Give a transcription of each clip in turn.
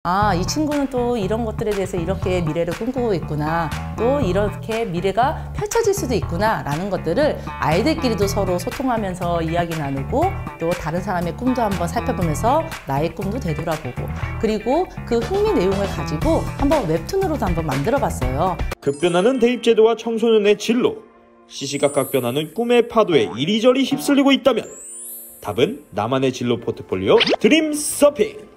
아, 이 친구는 또 이런 것들에 대해서 이렇게 미래를 꿈꾸고 있구나, 또 이렇게 미래가 펼쳐질 수도 있구나 라는 것들을 아이들끼리도 서로 소통하면서 이야기 나누고, 또 다른 사람의 꿈도 한번 살펴보면서 나의 꿈도 되돌아보고, 그리고 그 흥미 내용을 가지고 한번 웹툰으로도 한번 만들어 봤어요. 급변하는 대입제도와 청소년의 진로, 시시각각 변하는 꿈의 파도에 이리저리 휩쓸리고 있다면 답은 나만의 진로 포트폴리오 드림 서핑!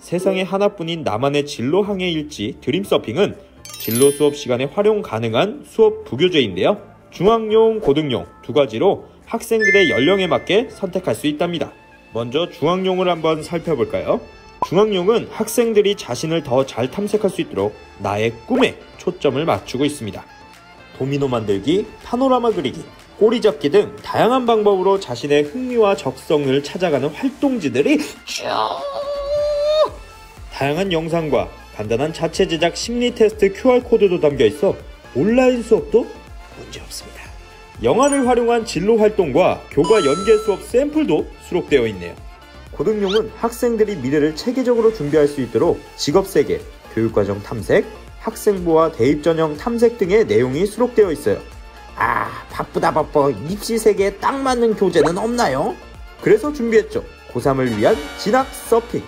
세상에 하나뿐인 나만의 진로 항해 일지 드림 서핑은 진로 수업 시간에 활용 가능한 수업 부교재인데요. 중학용, 고등용 두 가지로 학생들의 연령에 맞게 선택할 수 있답니다. 먼저 중학용을 한번 살펴볼까요? 중학용은 학생들이 자신을 더 잘 탐색할 수 있도록 나의 꿈에 초점을 맞추고 있습니다. 도미노 만들기, 파노라마 그리기, 꼬리 잡기 등 다양한 방법으로 자신의 흥미와 적성을 찾아가는 활동지들이 쭉 다양한 영상과 간단한 자체 제작 심리 테스트 QR코드도 담겨 있어 온라인 수업도 문제없습니다. 영화를 활용한 진로 활동과 교과 연계 수업 샘플도 수록되어 있네요. 고등용은 학생들이 미래를 체계적으로 준비할 수 있도록 직업세계, 교육과정 탐색, 학생부와 대입 전형 탐색 등의 내용이 수록되어 있어요. 아, 바쁘다 바빠. 입시 세계에 딱 맞는 교재는 없나요? 그래서 준비했죠. 고3을 위한 진학 서핑.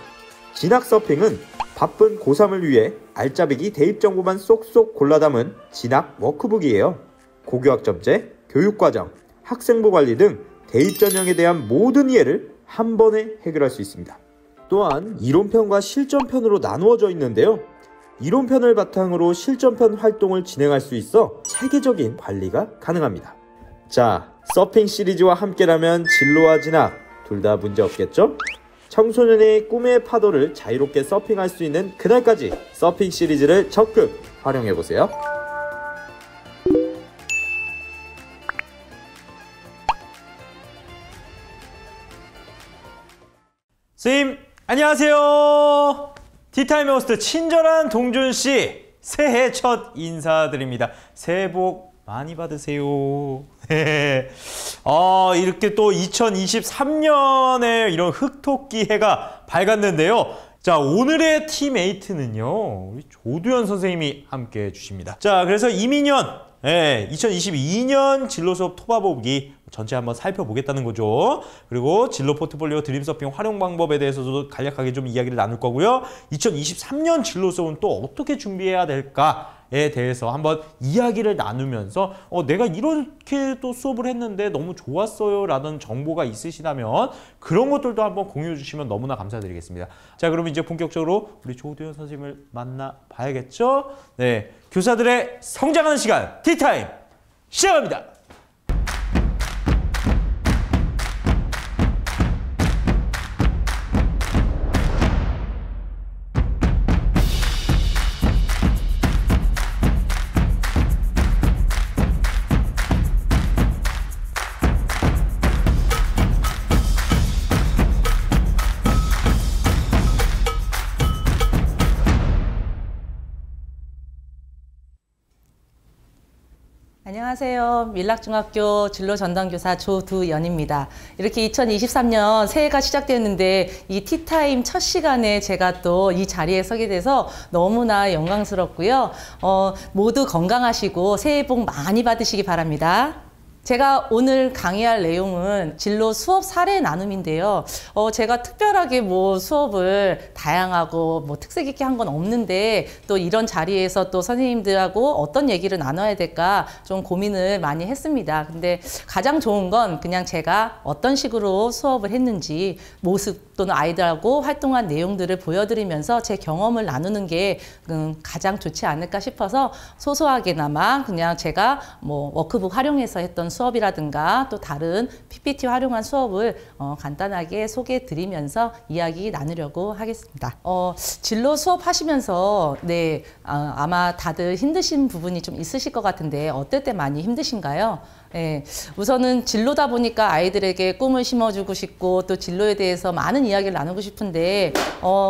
진학 서핑은 바쁜 고3을 위해 알짜배기 대입 정보만 쏙쏙 골라 담은 진학 워크북이에요. 고교학점제, 교육과정, 학생부 관리 등 대입 전형에 대한 모든 이해를 한 번에 해결할 수 있습니다. 또한 이론편과 실전편으로 나누어져 있는데요. 이론편을 바탕으로 실전편 활동을 진행할 수 있어 체계적인 관리가 가능합니다. 자, 서핑 시리즈와 함께라면 진로와 진학 둘 다 문제 없겠죠? 청소년의 꿈의 파도를 자유롭게 서핑할 수 있는 그날까지 서핑 시리즈를 적극 활용해보세요. 선생님 안녕하세요. 티타임 호스트 친절한 동준씨, 새해 첫 인사드립니다. 새해 복 많이 받으세요. 이렇게 또 2023년에 이런 흑토끼 해가 밝았는데요. 자, 오늘의 팀메이트는요, 우리 조두현 선생님이 함께 해주십니다. 자, 그래서 이민년 2022년 진로 수업 토바보기 전체 한번 살펴보겠다는 거죠. 그리고 진로 포트폴리오 드림 서핑 활용 방법에 대해서도 간략하게 좀 이야기를 나눌 거고요. 2023년 진로 수업은 또 어떻게 준비해야 될까에 대해서 한번 이야기를 나누면서 내가 이렇게 또 수업을 했는데 너무 좋았어요 라는 정보가 있으시다면 그런 것들도 한번 공유해 주시면 너무나 감사드리겠습니다. 자, 그럼 이제 본격적으로 우리 조두현 선생님을 만나 봐야겠죠? 네, 교사들의 성장하는 시간 티타임 시작합니다. 안녕하세요. 밀락중학교 진로전담교사 조두연입니다. 이렇게 2023년 새해가 시작됐는데 이 티타임 첫 시간에 제가 또 이 자리에 서게 돼서 너무나 영광스럽고요. 모두 건강하시고 새해 복 많이 받으시기 바랍니다. 제가 오늘 강의할 내용은 진로 수업 사례 나눔인데요. 제가 특별하게 뭐 수업을 다양하고 뭐 특색 있게 한 건 없는데 또 이런 자리에서 또 선생님들하고 어떤 얘기를 나눠야 될까 좀 고민을 많이 했습니다. 근데 가장 좋은 건 그냥 제가 어떤 식으로 수업을 했는지 모습 또는 아이들하고 활동한 내용들을 보여드리면서 제 경험을 나누는 게 가장 좋지 않을까 싶어서 소소하게나마 그냥 제가 뭐 워크북 활용해서 했던 수업이라든가 또 다른 PPT 활용한 수업을 간단하게 소개해 드리면서 이야기 나누려고 하겠습니다. 진로 수업 하시면서 아마 다들 힘드신 부분이 좀 있으실 것 같은데 어떨 때 많이 힘드신가요? 네, 우선은 진로다 보니까 아이들에게 꿈을 심어주고 싶고 또 진로에 대해서 많은 이야기를 나누고 싶은데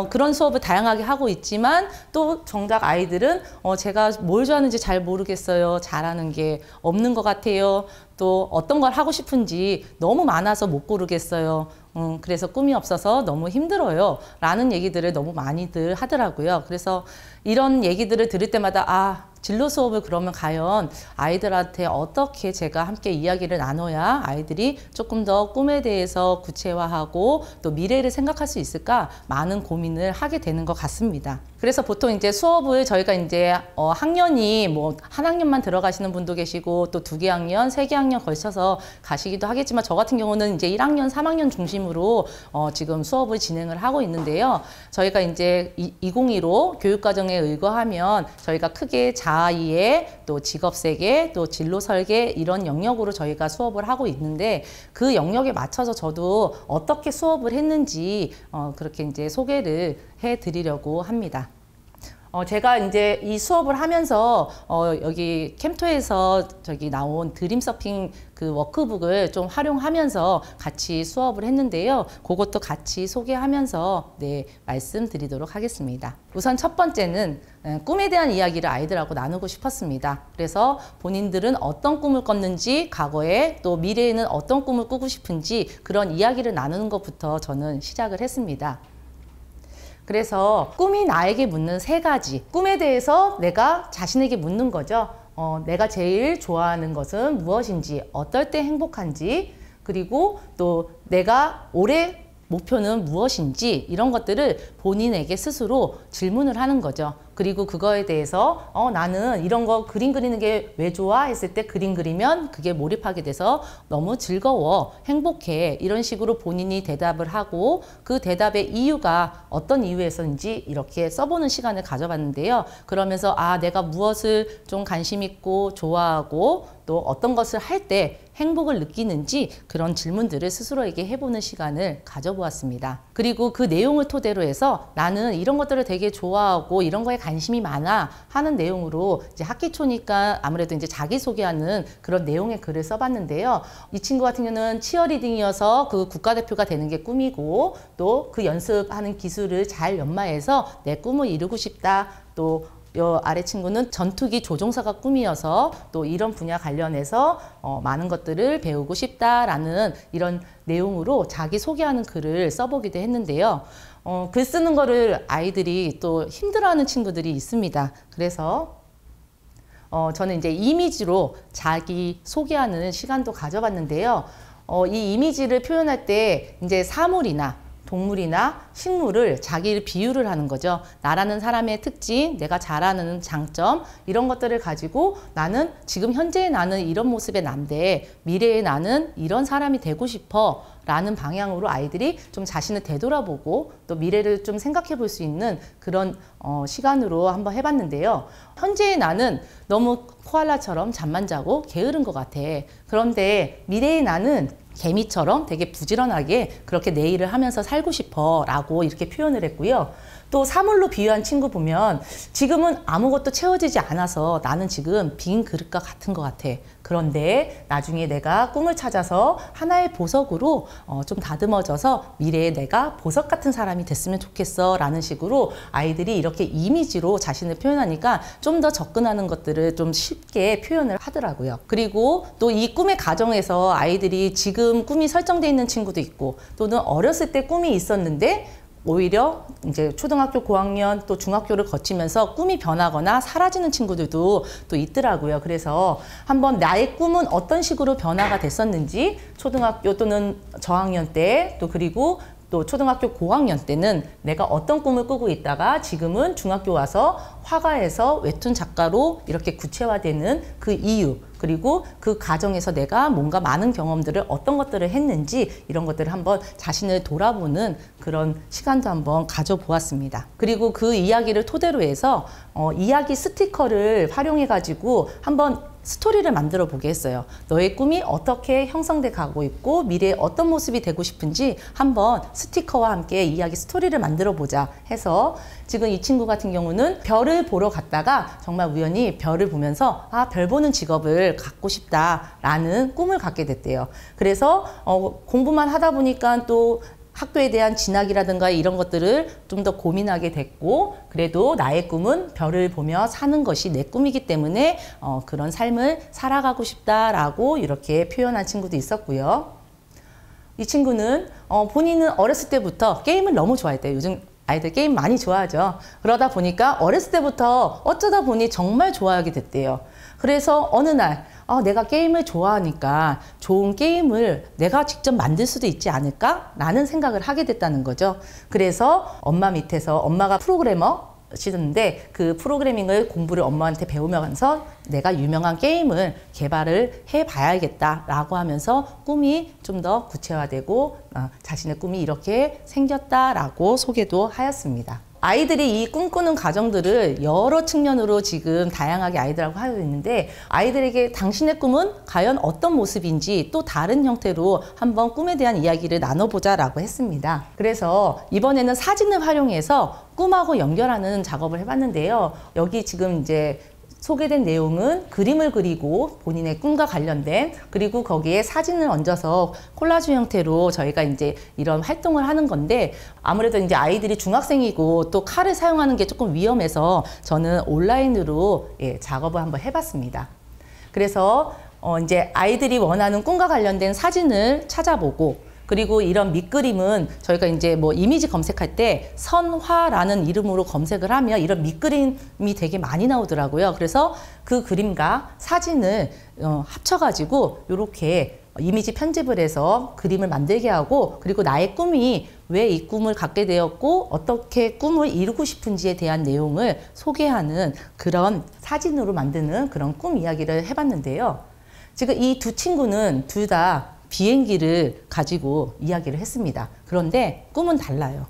그런 수업을 다양하게 하고 있지만 또 정작 아이들은 제가 뭘 좋아하는지 잘 모르겠어요. 잘하는 게 없는 것 같아요. 또 어떤 걸 하고 싶은지 너무 많아서 못 고르겠어요. 그래서 꿈이 없어서 너무 힘들어요. 라는 얘기들을 너무 많이들 하더라고요. 그래서 이런 얘기들을 들을 때마다 진로 수업을 그러면 과연 아이들한테 어떻게 제가 함께 이야기를 나눠야 아이들이 조금 더 꿈에 대해서 구체화하고 또 미래를 생각할 수 있을까 많은 고민을 하게 되는 것 같습니다. 그래서 보통 이제 수업을 저희가 이제 학년이 뭐 한 학년만 들어가시는 분도 계시고 또 2개 학년, 3개 학년 걸쳐서 가시기도 하겠지만 저 같은 경우는 이제 1학년, 3학년 중심으로 지금 수업을 진행을 하고 있는데요. 저희가 이제 2015 교육과정에 의거하면 저희가 크게 자아이해, 또 직업세계, 또 진로 설계 이런 영역으로 저희가 수업을 하고 있는데 그 영역에 맞춰서 저도 어떻게 수업을 했는지 그렇게 이제 소개를 해드리려고 합니다. 제가 이제 이 수업을 하면서 여기 캠토에서 저기 나온 드림 서핑 그 워크북을 좀 활용하면서 같이 수업을 했는데요. 그것도 같이 소개하면서 말씀드리도록 하겠습니다. 우선 첫 번째는 꿈에 대한 이야기를 아이들하고 나누고 싶었습니다. 그래서 본인들은 어떤 꿈을 꿨는지, 과거에 또 미래에는 어떤 꿈을 꾸고 싶은지 그런 이야기를 나누는 것부터 저는 시작을 했습니다. 그래서 꿈이 나에게 묻는 3가지, 꿈에 대해서 내가 자신에게 묻는 거죠. 내가 제일 좋아하는 것은 무엇인지, 어떨 때 행복한지, 그리고 또 내가 올해 목표는 무엇인지 이런 것들을 본인에게 스스로 질문을 하는 거죠. 그리고 그거에 대해서 나는 이런 거 그림 그리는 게 왜 좋아? 했을 때 그림 그리면 그게 몰입하게 돼서 너무 즐거워, 행복해 이런 식으로 본인이 대답을 하고 그 대답의 이유가 어떤 이유에서인지 이렇게 써보는 시간을 가져봤는데요. 그러면서 내가 무엇을 좀 관심 있고 좋아하고 또 어떤 것을 할 때 행복을 느끼는지 그런 질문들을 스스로에게 해보는 시간을 가져보았습니다. 그리고 그 내용을 토대로 해서 나는 이런 것들을 되게 좋아하고 이런 거에 관심이 많아 하는 내용으로 이제 학기 초니까 아무래도 이제 자기소개하는 그런 내용의 글을 써봤는데요. 이 친구 같은 경우는 치어리딩이어서 그 국가대표가 되는 게 꿈이고 또 그 연습하는 기술을 잘 연마해서 내 꿈을 이루고 싶다. 또 요 아래 친구는 전투기 조종사가 꿈이어서 또 이런 분야 관련해서 많은 것들을 배우고 싶다라는 이런 내용으로 자기 소개하는 글을 써보기도 했는데요. 글 쓰는 거를 아이들이 또 힘들어하는 친구들이 있습니다. 그래서 저는 이제 이미지로 자기 소개하는 시간도 가져봤는데요. 이 이미지를 표현할 때 이제 사물이나 동물이나 식물을 자기를 비유를 하는 거죠. 나라는 사람의 특징, 내가 잘하는 장점 이런 것들을 가지고 나는 지금 현재의 나는 이런 모습의 난데 미래의 나는 이런 사람이 되고 싶어 라는 방향으로 아이들이 좀 자신을 되돌아보고 또 미래를 좀 생각해 볼 수 있는 그런 시간으로 한번 해봤는데요. 현재의 나는 너무 코알라처럼 잠만 자고 게으른 것 같아. 그런데 미래의 나는 개미처럼 되게 부지런하게 그렇게 내 일을 하면서 살고 싶어 라고 이렇게 표현을 했고요. 또 사물로 비유한 친구 보면 지금은 아무것도 채워지지 않아서 나는 지금 빈 그릇과 같은 것 같아. 그런데 나중에 내가 꿈을 찾아서 하나의 보석으로 좀 다듬어져서 미래에 내가 보석 같은 사람이 됐으면 좋겠어 라는 식으로 아이들이 이렇게 이미지로 자신을 표현하니까 좀 더 접근하는 것들을 좀 쉽게 표현을 하더라고요. 그리고 또 이 꿈의 과정에서 아이들이 지금 꿈이 설정되어 있는 친구도 있고 또는 어렸을 때 꿈이 있었는데 오히려 이제 초등학교 고학년 또 중학교를 거치면서 꿈이 변하거나 사라지는 친구들도 또 있더라고요. 그래서 한번 나의 꿈은 어떤 식으로 변화가 됐었는지 초등학교 또는 저학년 때 또 그리고 또 초등학교 고학년 때는 내가 어떤 꿈을 꾸고 있다가 지금은 중학교 와서 화가에서 웹툰 작가로 이렇게 구체화되는 그 이유 그리고 그 과정에서 내가 뭔가 많은 경험들을 어떤 것들을 했는지 이런 것들을 한번 자신을 돌아보는 그런 시간도 한번 가져보았습니다. 그리고 그 이야기를 토대로 해서 이야기 스티커를 활용해 가지고 한번 스토리를 만들어 보게 했어요. 너의 꿈이 어떻게 형성돼 가고 있고 미래에 어떤 모습이 되고 싶은지 한번 스티커와 함께 이야기 스토리를 만들어 보자 해서 지금 이 친구 같은 경우는 별을 보러 갔다가 정말 우연히 별을 보면서 별 보는 직업을 갖고 싶다라는 꿈을 갖게 됐대요. 그래서 공부만 하다 보니까 또 학교에 대한 진학이라든가 이런 것들을 좀 더 고민하게 됐고 그래도 나의 꿈은 별을 보며 사는 것이 내 꿈이기 때문에 그런 삶을 살아가고 싶다라고 이렇게 표현한 친구도 있었고요. 이 친구는 본인은 어렸을 때부터 게임을 너무 좋아했대요. 요즘 아이들 게임 많이 좋아하죠. 그러다 보니까 어렸을 때부터 어쩌다 보니 정말 좋아하게 됐대요. 그래서 어느 날 내가 게임을 좋아하니까 좋은 게임을 내가 직접 만들 수도 있지 않을까? 라는 생각을 하게 됐다는 거죠. 그래서 엄마 밑에서 엄마가 프로그래머 시는데 그 프로그래밍을 공부를 엄마한테 배우면서 내가 유명한 게임을 개발을 해봐야겠다라고 하면서 꿈이 좀 더 구체화되고 자신의 꿈이 이렇게 생겼다라고 소개도 하였습니다. 아이들이 이 꿈꾸는 과정들을 여러 측면으로 지금 다양하게 아이들하고 하고 있는데 아이들에게 당신의 꿈은 과연 어떤 모습인지 또 다른 형태로 한번 꿈에 대한 이야기를 나눠보자라고 했습니다. 그래서 이번에는 사진을 활용해서 꿈하고 연결하는 작업을 해봤는데요. 여기 지금 이제 소개된 내용은 그림을 그리고 본인의 꿈과 관련된 그리고 거기에 사진을 얹어서 콜라주 형태로 저희가 이제 이런 활동을 하는 건데 아무래도 이제 아이들이 중학생이고 또 칼을 사용하는 게 조금 위험해서 저는 온라인으로 작업을 한번 해봤습니다. 그래서 이제 아이들이 원하는 꿈과 관련된 사진을 찾아보고 그리고 이런 밑그림은 저희가 이제 뭐 이미지 검색할 때 선화라는 이름으로 검색을 하면 이런 밑그림이 되게 많이 나오더라고요. 그래서 그 그림과 사진을 합쳐가지고 이렇게 이미지 편집을 해서 그림을 만들게 하고 그리고 나의 꿈이 왜 이 꿈을 갖게 되었고 어떻게 꿈을 이루고 싶은지에 대한 내용을 소개하는 그런 사진으로 만드는 그런 꿈 이야기를 해봤는데요. 지금 이 두 친구는 둘 다 비행기를 가지고 이야기를 했습니다. 그런데 꿈은 달라요.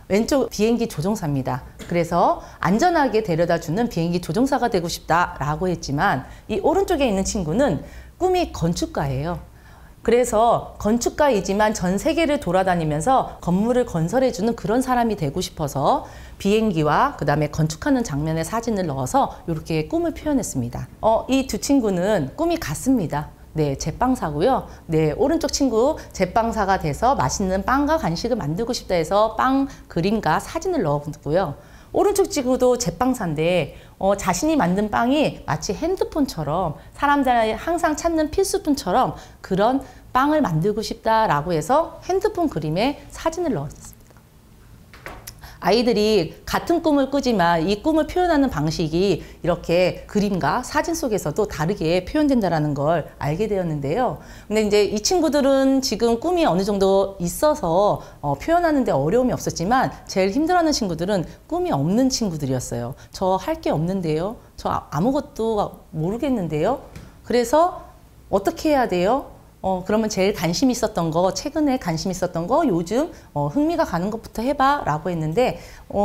왼쪽 비행기 조종사입니다. 그래서 안전하게 데려다주는 비행기 조종사가 되고 싶다라고 했지만 이 오른쪽에 있는 친구는 꿈이 건축가예요. 그래서 건축가이지만 전 세계를 돌아다니면서 건물을 건설해주는 그런 사람이 되고 싶어서 비행기와 그 다음에 건축하는 장면의 사진을 넣어서 이렇게 꿈을 표현했습니다. 이 두 친구는 꿈이 같습니다. 네, 제빵사고요. 네, 오른쪽 친구 제빵사가 돼서 맛있는 빵과 간식을 만들고 싶다 해서 빵 그림과 사진을 넣어보고요. 오른쪽 친구도 제빵사인데 자신이 만든 빵이 마치 핸드폰처럼 사람들이 항상 찾는 필수품처럼 그런 빵을 만들고 싶다라고 해서 핸드폰 그림에 사진을 넣었습니다. 아이들이 같은 꿈을 꾸지만 이 꿈을 표현하는 방식이 이렇게 그림과 사진 속에서도 다르게 표현된다는 걸 알게 되었는데요. 근데 이제 이 친구들은 지금 꿈이 어느 정도 있어서 표현하는 데 어려움이 없었지만 제일 힘들어하는 친구들은 꿈이 없는 친구들이었어요. 저 할 게 없는데요. 저 아무것도 모르겠는데요. 그래서 어떻게 해야 돼요? 그러면 제일 관심 있었던 거, 최근에 관심 있었던 거, 요즘 흥미가 가는 것부터 해봐 라고 했는데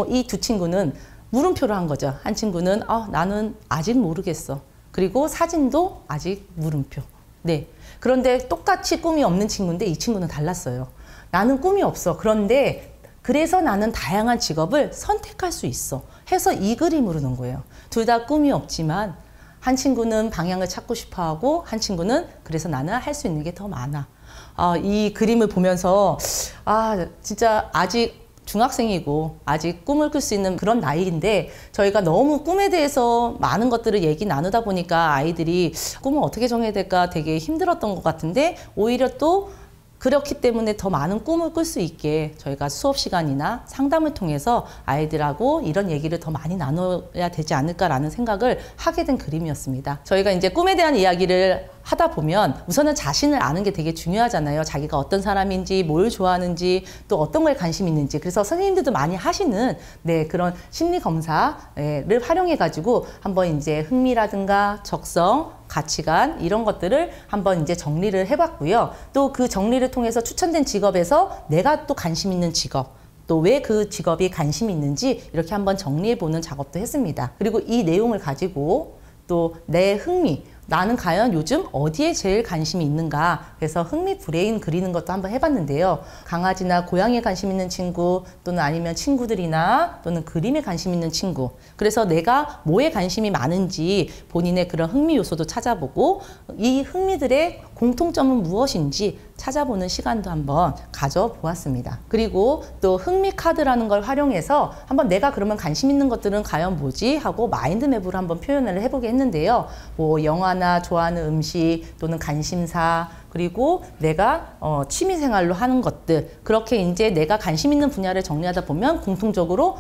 이 두 친구는 물음표를 한 거죠. 한 친구는 나는 아직 모르겠어. 그리고 사진도 아직 물음표. 네. 그런데 똑같이 꿈이 없는 친구인데 이 친구는 달랐어요. 나는 꿈이 없어. 그런데 그래서 나는 다양한 직업을 선택할 수 있어. 해서 이 그림으로 넣은 거예요. 둘 다 꿈이 없지만 한 친구는 방향을 찾고 싶어 하고 한 친구는 그래서 나는 할 수 있는 게 더 많아. 이 그림을 보면서 진짜 아직 중학생이고 아직 꿈을 꿀 수 있는 그런 나이인데 저희가 너무 꿈에 대해서 많은 것들을 얘기 나누다 보니까 아이들이 꿈을 어떻게 정해야 될까 되게 힘들었던 것 같은데 오히려 또 그렇기 때문에 더 많은 꿈을 꿀 수 있게 저희가 수업 시간이나 상담을 통해서 아이들하고 이런 얘기를 더 많이 나눠야 되지 않을까라는 생각을 하게 된 그림이었습니다. 저희가 이제 꿈에 대한 이야기를 하다 보면 우선은 자신을 아는 게 되게 중요하잖아요. 자기가 어떤 사람인지, 뭘 좋아하는지, 또 어떤 거에 관심이 있는지. 그래서 선생님들도 많이 하시는 그런 심리 검사를 활용해 가지고 한번 이제 흥미라든가 적성, 가치관 이런 것들을 한번 이제 정리를 해봤고요. 또 그 정리를 통해서 추천된 직업에서 내가 또 관심 있는 직업, 또 왜 그 직업이 관심이 있는지 이렇게 한번 정리해보는 작업도 했습니다. 그리고 이 내용을 가지고 또 내 흥미, 나는 과연 요즘 어디에 제일 관심이 있는가, 그래서 흥미 브레인 그리는 것도 한번 해봤는데요. 강아지나 고양이에 관심 있는 친구, 또는 아니면 친구들이나 또는 그림에 관심 있는 친구, 그래서 내가 뭐에 관심이 많은지 본인의 그런 흥미 요소도 찾아보고 이 흥미들의 공통점은 무엇인지 찾아보는 시간도 한번 가져보았습니다. 그리고 또 흥미 카드라는 걸 활용해서 한번 내가 그러면 관심 있는 것들은 과연 뭐지 하고 마인드맵으로 한번 표현을 해보게 했는데요. 뭐 영화나 좋아하는 음식 또는 관심사, 그리고 내가 취미생활로 하는 것들, 그렇게 이제 내가 관심 있는 분야를 정리하다 보면 공통적으로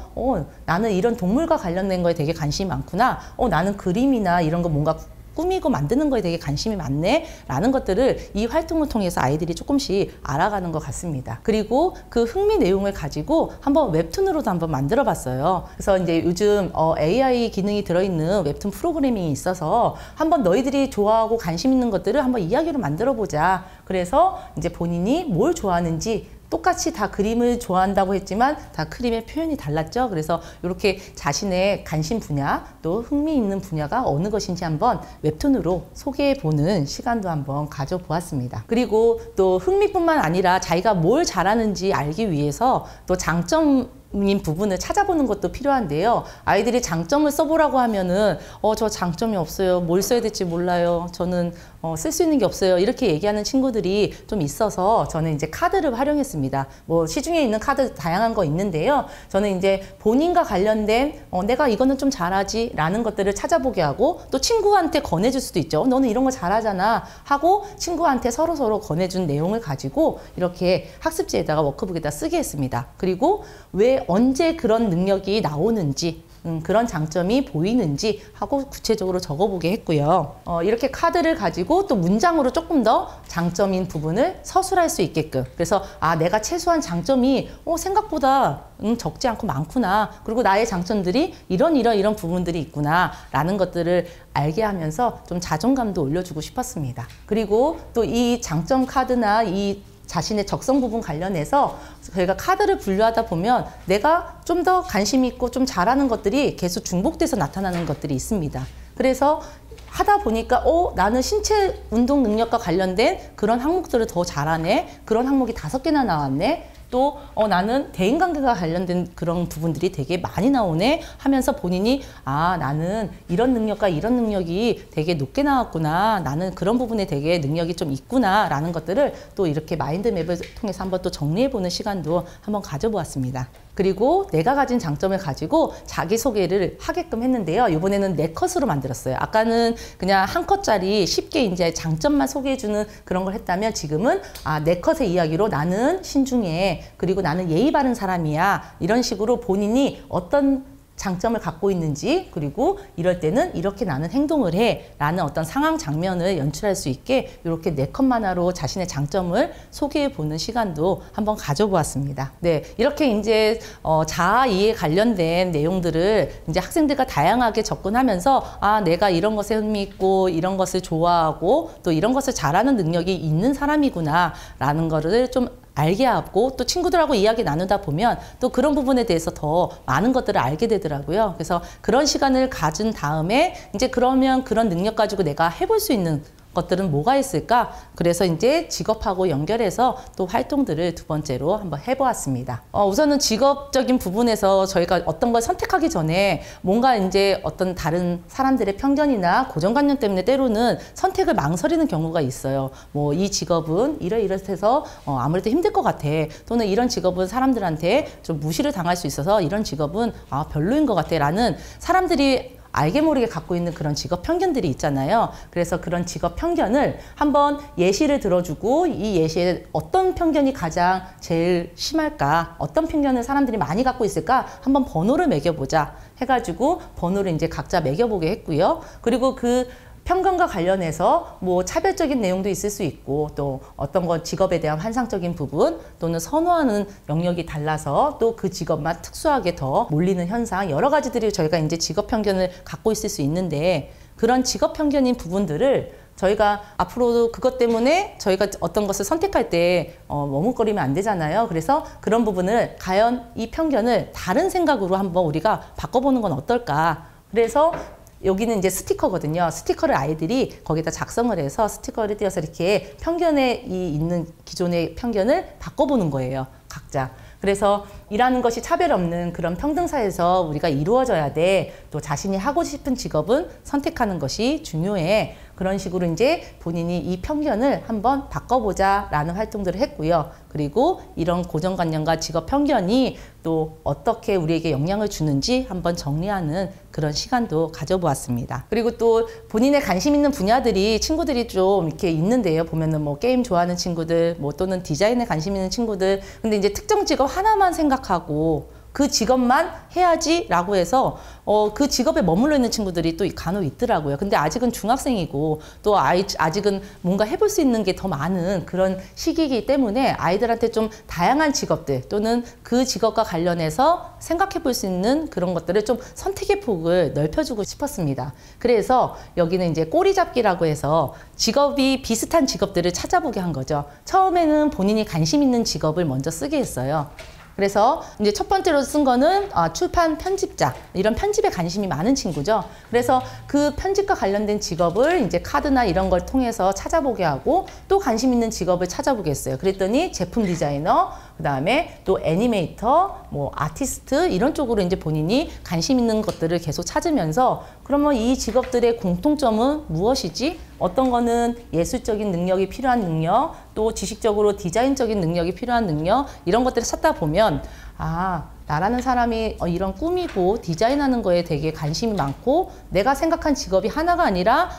나는 이런 동물과 관련된 거에 되게 관심이 많구나, 나는 그림이나 이런 거 뭔가 꾸미고 만드는 거에 되게 관심이 많네 라는 것들을 이 활동을 통해서 아이들이 조금씩 알아가는 것 같습니다. 그리고 그 흥미 내용을 가지고 한번 웹툰으로도 한번 만들어 봤어요. 그래서 이제 요즘 AI 기능이 들어있는 웹툰 프로그래밍이 있어서 한번 너희들이 좋아하고 관심 있는 것들을 한번 이야기로 만들어 보자. 그래서 이제 본인이 뭘 좋아하는지, 똑같이 다 그림을 좋아한다고 했지만 다 그림의 표현이 달랐죠. 그래서 이렇게 자신의 관심 분야 또 흥미 있는 분야가 어느 것인지 한번 웹툰으로 소개해보는 시간도 한번 가져보았습니다. 그리고 또 흥미뿐만 아니라 자기가 뭘 잘하는지 알기 위해서 또 장점인 부분을 찾아보는 것도 필요한데요. 아이들이 장점을 써보라고 하면은 저 장점이 없어요. 뭘 써야 될지 몰라요. 저는 쓸 수 있는 게 없어요. 이렇게 얘기하는 친구들이 좀 있어서 저는 이제 카드를 활용했습니다. 뭐 시중에 있는 카드 다양한 거 있는데요. 저는 이제 본인과 관련된 내가 이거는 좀 잘하지 라는 것들을 찾아보게 하고, 또 친구한테 권해줄 수도 있죠. 너는 이런 거 잘하잖아 하고 친구한테 서로 권해준 내용을 가지고 이렇게 학습지에다가 워크북에다 쓰게 했습니다. 그리고 왜 언제 그런 능력이 나오는지, 그런 장점이 보이는지 하고 구체적으로 적어보게 했고요. 이렇게 카드를 가지고 또 문장으로 조금 더 장점인 부분을 서술할 수 있게끔, 그래서 내가 최소한 장점이 생각보다 적지 않고 많구나, 그리고 나의 장점들이 이런 부분들이 있구나 라는 것들을 알게 하면서 좀 자존감도 올려주고 싶었습니다. 그리고 또 이 장점 카드나 이 자신의 적성 부분 관련해서 저희가 카드를 분류하다 보면 내가 좀 더 관심 있고 좀 잘하는 것들이 계속 중복돼서 나타나는 것들이 있습니다. 그래서 하다 보니까 나는 신체 운동 능력과 관련된 그런 항목들을 더 잘하네, 그런 항목이 5개나 나왔네, 또 나는 대인관계가 관련된 그런 부분들이 되게 많이 나오네 하면서 본인이 나는 이런 능력과 이런 능력이 되게 높게 나왔구나, 나는 그런 부분에 되게 능력이 좀 있구나 라는 것들을 또 이렇게 마인드맵을 통해서 한번 또 정리해보는 시간도 한번 가져보았습니다. 그리고 내가 가진 장점을 가지고 자기소개를 하게끔 했는데요. 이번에는 4컷으로 만들었어요. 아까는 그냥 한 컷짜리 쉽게 이제 장점만 소개해주는 그런 걸 했다면, 지금은 4컷의 이야기로 나는 신중해, 그리고 나는 예의 바른 사람이야, 이런 식으로 본인이 어떤 장점을 갖고 있는지, 그리고 이럴 때는 이렇게 나는 행동을 해 라는 어떤 상황 장면을 연출할 수 있게 이렇게 4컷 만화로 자신의 장점을 소개해 보는 시간도 한번 가져보았습니다. 네, 이렇게 이제 자아 이해에 관련된 내용들을 이제 학생들과 다양하게 접근하면서 내가 이런 것에 흥미 있고 이런 것을 좋아하고 또 이런 것을 잘하는 능력이 있는 사람이구나 라는 거를 좀 알게 하고, 또 친구들하고 이야기 나누다 보면 또 그런 부분에 대해서 더 많은 것들을 알게 되더라고요. 그래서 그런 시간을 가진 다음에 이제 그러면 그런 능력 가지고 내가 해볼 수 있는 것들은 뭐가 있을까? 그래서 이제 직업하고 연결해서 또 활동들을 2번째로 한번 해보았습니다. 우선은 직업적인 부분에서 저희가 어떤 걸 선택하기 전에 뭔가 이제 어떤 다른 사람들의 편견이나 고정관념 때문에 때로는 선택을 망설이는 경우가 있어요. 뭐 이 직업은 이래서 아무래도 힘들 것 같아, 또는 이런 직업은 사람들한테 좀 무시를 당할 수 있어서 이런 직업은 별로인 것 같아 라는 사람들이 알게 모르게 갖고 있는 그런 직업 편견들이 있잖아요. 그래서 그런 직업 편견을 한번 예시를 들어주고, 이 예시에 어떤 편견이 가장 제일 심할까, 어떤 편견을 사람들이 많이 갖고 있을까 한번 번호를 매겨보자 해가지고 번호를 이제 각자 매겨보게 했고요. 그리고 그 편견과 관련해서 뭐 차별적인 내용도 있을 수 있고, 또 어떤 건 직업에 대한 환상적인 부분 또는 선호하는 영역이 달라서 또 그 직업만 특수하게 더 몰리는 현상, 여러 가지들이 저희가 이제 직업 편견을 갖고 있을 수 있는데, 그런 직업 편견인 부분들을 저희가 앞으로도 그것 때문에 저희가 어떤 것을 선택할 때 머뭇거리면 안 되잖아요. 그래서 그런 부분을 과연 이 편견을 다른 생각으로 한번 우리가 바꿔보는 건 어떨까. 그래서 여기는 이제 스티커거든요. 스티커를 아이들이 거기다 작성을 해서 스티커를 띄어서 이렇게 편견에 있는 기존의 편견을 바꿔보는 거예요, 각자. 그래서 일하는 것이 차별 없는 그런 평등사회에서 우리가 이루어져야 돼. 또 자신이 하고 싶은 직업은 선택하는 것이 중요해. 그런 식으로 이제 본인이 이 편견을 한번 바꿔보자라는 활동들을 했고요. 그리고 이런 고정관념과 직업 편견이 또 어떻게 우리에게 영향을 주는지 한번 정리하는 그런 시간도 가져보았습니다. 그리고 또 본인의 관심 있는 분야들이 친구들이 좀 이렇게 있는데요. 보면은 뭐 게임 좋아하는 친구들, 뭐 또는 디자인에 관심 있는 친구들. 근데 이제 특정 직업 하나만 생각하고 그 직업만 해야지라고 해서 그 직업에 머물러 있는 친구들이 또 간혹 있더라고요. 근데 아직은 중학생이고 또 아직은 뭔가 해볼 수 있는 게 더 많은 그런 시기이기 때문에 아이들한테 좀 다양한 직업들 또는 그 직업과 관련해서 생각해 볼 수 있는 그런 것들을 좀 선택의 폭을 넓혀주고 싶었습니다. 그래서 여기는 이제 꼬리잡기라고 해서 직업이 비슷한 직업들을 찾아보게 한 거죠. 처음에는 본인이 관심 있는 직업을 먼저 쓰게 했어요. 그래서 이제 첫 번째로 쓴 거는 출판 편집자, 이런 편집에 관심이 많은 친구죠. 그래서 그 편집과 관련된 직업을 이제 카드나 이런 걸 통해서 찾아보게 하고 또 관심 있는 직업을 찾아보게 했어요. 그랬더니 제품 디자이너, 그 다음에 또 애니메이터, 뭐 아티스트 이런 쪽으로 이제 본인이 관심 있는 것들을 계속 찾으면서 그러면 이 직업들의 공통점은 무엇이지? 어떤 거는 예술적인 능력이 필요한 능력, 또 지식적으로 디자인적인 능력이 필요한 능력 이런 것들을 찾다 보면 나라는 사람이 이런 꾸미고 디자인하는 거에 되게 관심이 많고 내가 생각한 직업이 하나가 아니라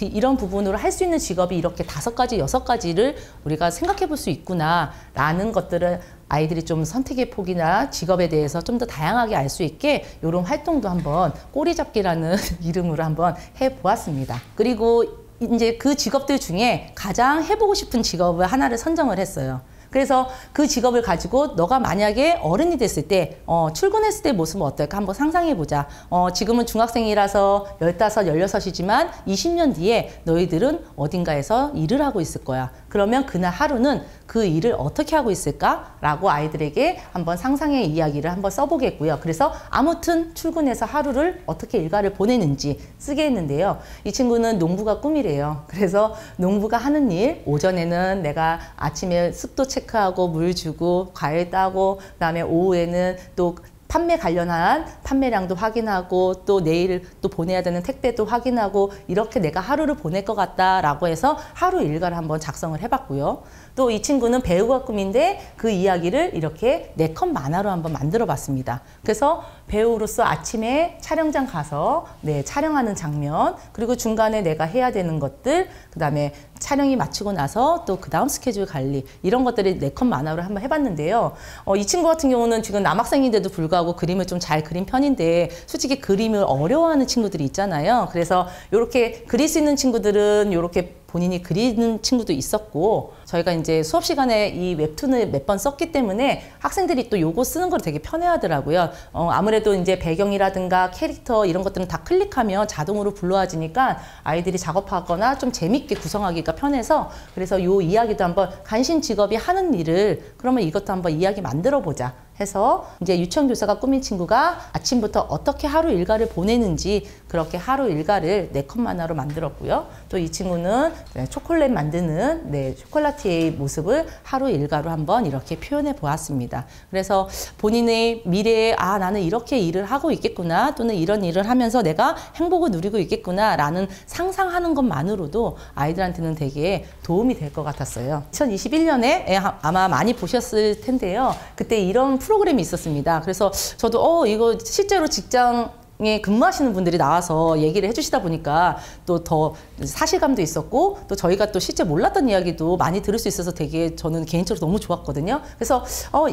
이런 부분으로 할 수 있는 직업이 이렇게 5가지, 6가지를 우리가 생각해 볼 수 있구나 라는 것들을 아이들이 좀 선택의 폭이나 직업에 대해서 좀 더 다양하게 알 수 있게 이런 활동도 한번 꼬리잡기라는 이름으로 한번 해보았습니다. 그리고 이제 그 직업들 중에 가장 해보고 싶은 직업을 하나를 선정을 했어요. 그래서 그 직업을 가지고 너가 만약에 어른이 됐을 때 출근했을 때 모습은 어떨까 한번 상상해 보자. 지금은 중학생이라서 15, 16이지만 20년 뒤에 너희들은 어딘가에서 일을 하고 있을 거야. 그러면 그날 하루는 그 일을 어떻게 하고 있을까라고 아이들에게 한번 상상의 이야기를 한번 써보겠고요. 그래서 아무튼 출근해서 하루를 어떻게 일과를 보내는지 쓰게 했는데요. 이 친구는 농부가 꿈이래요. 그래서 농부가 하는 일, 오전에는 내가 아침에 습도 체크하고 물 주고 과일 따고 그다음에 오후에는 또 판매 관련한 판매량도 확인하고 또 내일 또 보내야 되는 택배도 확인하고 이렇게 내가 하루를 보낼 것 같다라고 해서 하루 일과를 한번 작성을 해봤고요. 또 이 친구는 배우가 꿈인데 그 이야기를 이렇게 4컷 만화로 한번 만들어 봤습니다. 그래서 배우로서 아침에 촬영장 가서 촬영하는 장면, 그리고 중간에 내가 해야 되는 것들, 그 다음에 촬영이 마치고 나서 또 그 다음 스케줄 관리, 이런 것들을 4컷 만화로 한번 해봤는데요. 이 친구 같은 경우는 지금 남학생인데도 불구하고 그림을 좀 잘 그린 편인데 솔직히 그림을 어려워하는 친구들이 있잖아요. 그래서 이렇게 그릴 수 있는 친구들은 이렇게 본인이 그리는 친구도 있었고, 저희가 이제 수업 시간에 이 웹툰을 몇 번 썼기 때문에 학생들이 또 요거 쓰는 걸 되게 편해하더라고요. 아무래도 이제 배경이라든가 캐릭터 이런 것들은 다 클릭하면 자동으로 불러와지니까 아이들이 작업하거나 좀 재밌게 구성하기가 편해서, 그래서 요 이야기도 한번 간신 직업이 하는 일을 그러면 이것도 한번 이야기 만들어 보자 해서 이제 유치원 교사가 꾸민 친구가 아침부터 어떻게 하루 일과를 보내는지 그렇게 하루 일과를 4컷 만화로 만들었고요. 또 이 친구는 초콜릿 만드는 초콜라티의 모습을 하루 일과로 한번 이렇게 표현해 보았습니다. 그래서 본인의 미래에 나는 이렇게 일을 하고 있겠구나, 또는 이런 일을 하면서 내가 행복을 누리고 있겠구나 라는 상상하는 것만으로도 아이들한테는 되게 도움이 될 것 같았어요. 2021년에 아마 많이 보셨을 텐데요. 그때 이런 프로그램이 있었습니다. 그래서 저도 이거 실제로 직장에 근무하시는 분들이 나와서 얘기를 해주시다 보니까 또 더 사실감도 있었고, 또 저희가 또 실제 몰랐던 이야기도 많이 들을 수 있어서 되게 저는 개인적으로 너무 좋았거든요. 그래서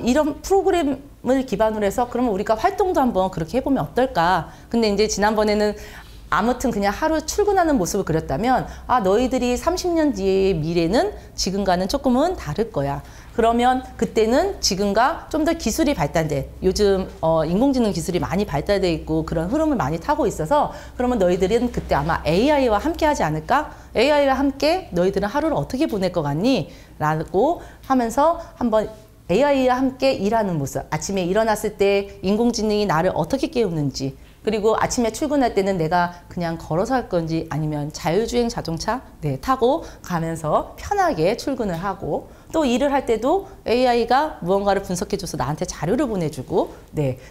이런 프로그램을 기반으로 해서 그러면 우리가 활동도 한번 그렇게 해보면 어떨까. 근데 이제 지난번에는 아무튼 그냥 하루 출근하는 모습을 그렸다면 너희들이 30년 뒤의 미래는 지금과는 조금은 다를 거야. 그러면 그때는 지금과 좀 더 기술이 발달돼, 요즘 인공지능 기술이 많이 발달돼 있고 그런 흐름을 많이 타고 있어서, 그러면 너희들은 그때 아마 AI와 함께 하지 않을까? AI와 함께 너희들은 하루를 어떻게 보낼 것 같니? 라고 하면서 한번 AI와 함께 일하는 모습, 아침에 일어났을 때 인공지능이 나를 어떻게 깨우는지, 그리고 아침에 출근할 때는 내가 그냥 걸어서 할 건지 아니면 자율주행 자동차 타고 가면서 편하게 출근을 하고, 또 일을 할 때도 AI가 무언가를 분석해줘서 나한테 자료를 보내주고,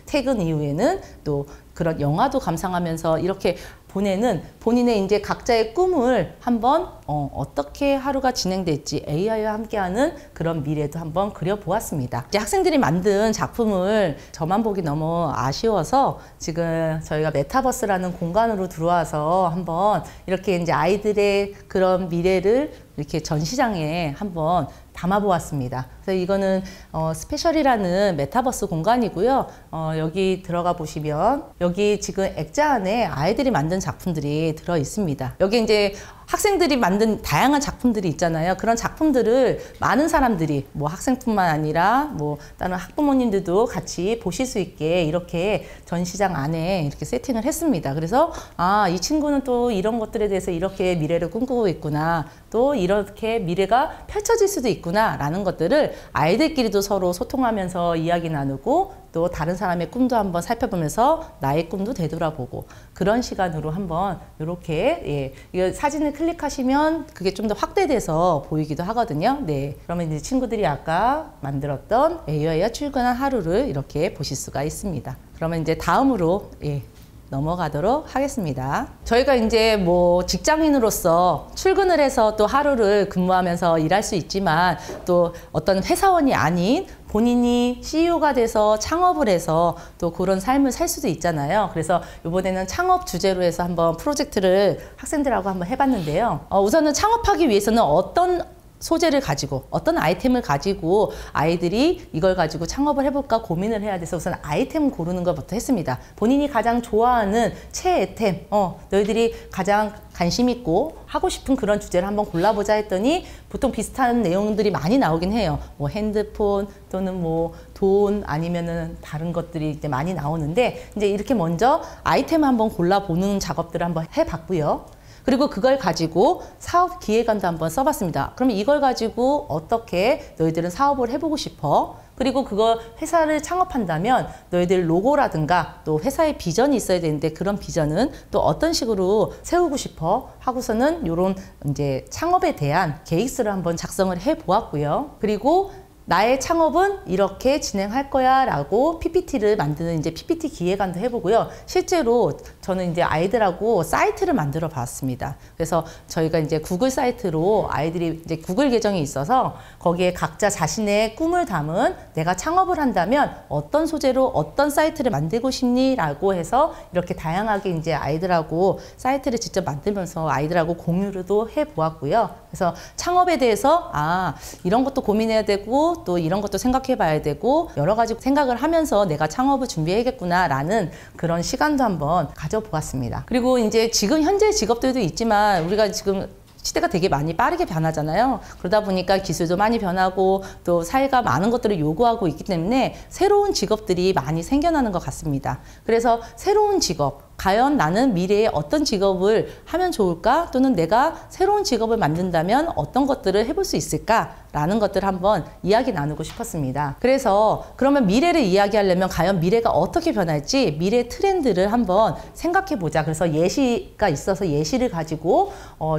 퇴근 이후에는 또 그런 영화도 감상하면서 이렇게 보내는 본인의 이제 각자의 꿈을 한번 어떻게 하루가 진행될지 AI와 함께하는 그런 미래도 한번 그려보았습니다. 이제 학생들이 만든 작품을 저만 보기 너무 아쉬워서 지금 저희가 메타버스라는 공간으로 들어와서 한번 이렇게 이제 아이들의 그런 미래를 이렇게 전시장에 한번 담아보았습니다. 그래서 이거는 스페셜이라는 메타버스 공간이고요. 여기 들어가 보시면 여기 지금 액자 안에 아이들이 만든 작품들이 들어 있습니다. 여기 이제 학생들이 만든 다양한 작품들이 있잖아요. 그런 작품들을 많은 사람들이 뭐 학생뿐만 아니라 뭐 다른 학부모님들도 같이 보실 수 있게 이렇게 전시장 안에 이렇게 세팅을 했습니다. 그래서 아, 이 친구는 또 이런 것들에 대해서 이렇게 미래를 꿈꾸고 있구나. 또 이렇게 미래가 펼쳐질 수도 있구나 라는 것들을 아이들끼리도 서로 소통하면서 이야기 나누고 또 다른 사람의 꿈도 한번 살펴보면서 나의 꿈도 되돌아보고 그런 시간으로 한번 이렇게 이 사진을 클릭하시면 그게 좀 더 확대돼서 보이기도 하거든요. 네, 그러면 이제 친구들이 아까 만들었던 AI와 출근한 하루를 이렇게 보실 수가 있습니다. 그러면 이제 다음으로 넘어가도록 하겠습니다. 저희가 이제 뭐 직장인으로서 출근을 해서 또 하루를 근무하면서 일할 수 있지만 또 어떤 회사원이 아닌 본인이 CEO가 돼서 창업을 해서 또 그런 삶을 살 수도 있잖아요. 그래서 이번에는 창업 주제로 해서 한번 프로젝트를 학생들하고 한번 해봤는데요. 우선은 창업하기 위해서는 어떤 소재를 가지고 어떤 아이템을 가지고 아이들이 이걸 가지고 창업을 해볼까 고민을 해야 돼서 우선 아이템 고르는 것부터 했습니다. 본인이 가장 좋아하는 최애템, 너희들이 가장 관심 있고 하고 싶은 그런 주제를 한번 골라보자 했더니 보통 비슷한 내용들이 많이 나오긴 해요. 뭐 핸드폰 또는 뭐 돈 아니면은 다른 것들이 이제 많이 나오는데 이제 이렇게 먼저 아이템을 한번 골라보는 작업들을 한번 해봤고요. 그리고 그걸 가지고 사업 기획안도 한번 써봤습니다. 그러면 이걸 가지고 어떻게 너희들은 사업을 해보고 싶어? 그리고 그거 회사를 창업한다면 너희들 로고라든가 또 회사의 비전이 있어야 되는데 그런 비전은 또 어떤 식으로 세우고 싶어? 하고서는 이런 이제 창업에 대한 계획서를 한번 작성을 해 보았고요. 그리고 나의 창업은 이렇게 진행할 거야 라고 PPT를 만드는 이제 PPT 기획안도 해보고요. 실제로 저는 이제 아이들하고 사이트를 만들어 봤습니다. 그래서 저희가 이제 구글 사이트로 아이들이 이제 구글 계정이 있어서 거기에 각자 자신의 꿈을 담은 내가 창업을 한다면 어떤 소재로 어떤 사이트를 만들고 싶니? 라고 해서 이렇게 다양하게 이제 아이들하고 사이트를 직접 만들면서 아이들하고 공유도 해 보았고요. 그래서 창업에 대해서 이런 것도 고민해야 되고 또 이런 것도 생각해 봐야 되고 여러 가지 생각을 하면서 내가 창업을 준비해야겠구나 라는 그런 시간도 한번 가져보았습니다. 그리고 이제 지금 현재 직업들도 있지만 우리가 지금 시대가 되게 많이 빠르게 변하잖아요. 그러다 보니까 기술도 많이 변하고 또 사회가 많은 것들을 요구하고 있기 때문에 새로운 직업들이 많이 생겨나는 것 같습니다. 그래서 새로운 직업, 과연 나는 미래에 어떤 직업을 하면 좋을까? 또는 내가 새로운 직업을 만든다면 어떤 것들을 해볼 수 있을까? 라는 것들을 한번 이야기 나누고 싶었습니다. 그래서 그러면 미래를 이야기하려면 과연 미래가 어떻게 변할지 미래 트렌드를 한번 생각해 보자. 그래서 예시가 있어서 예시를 가지고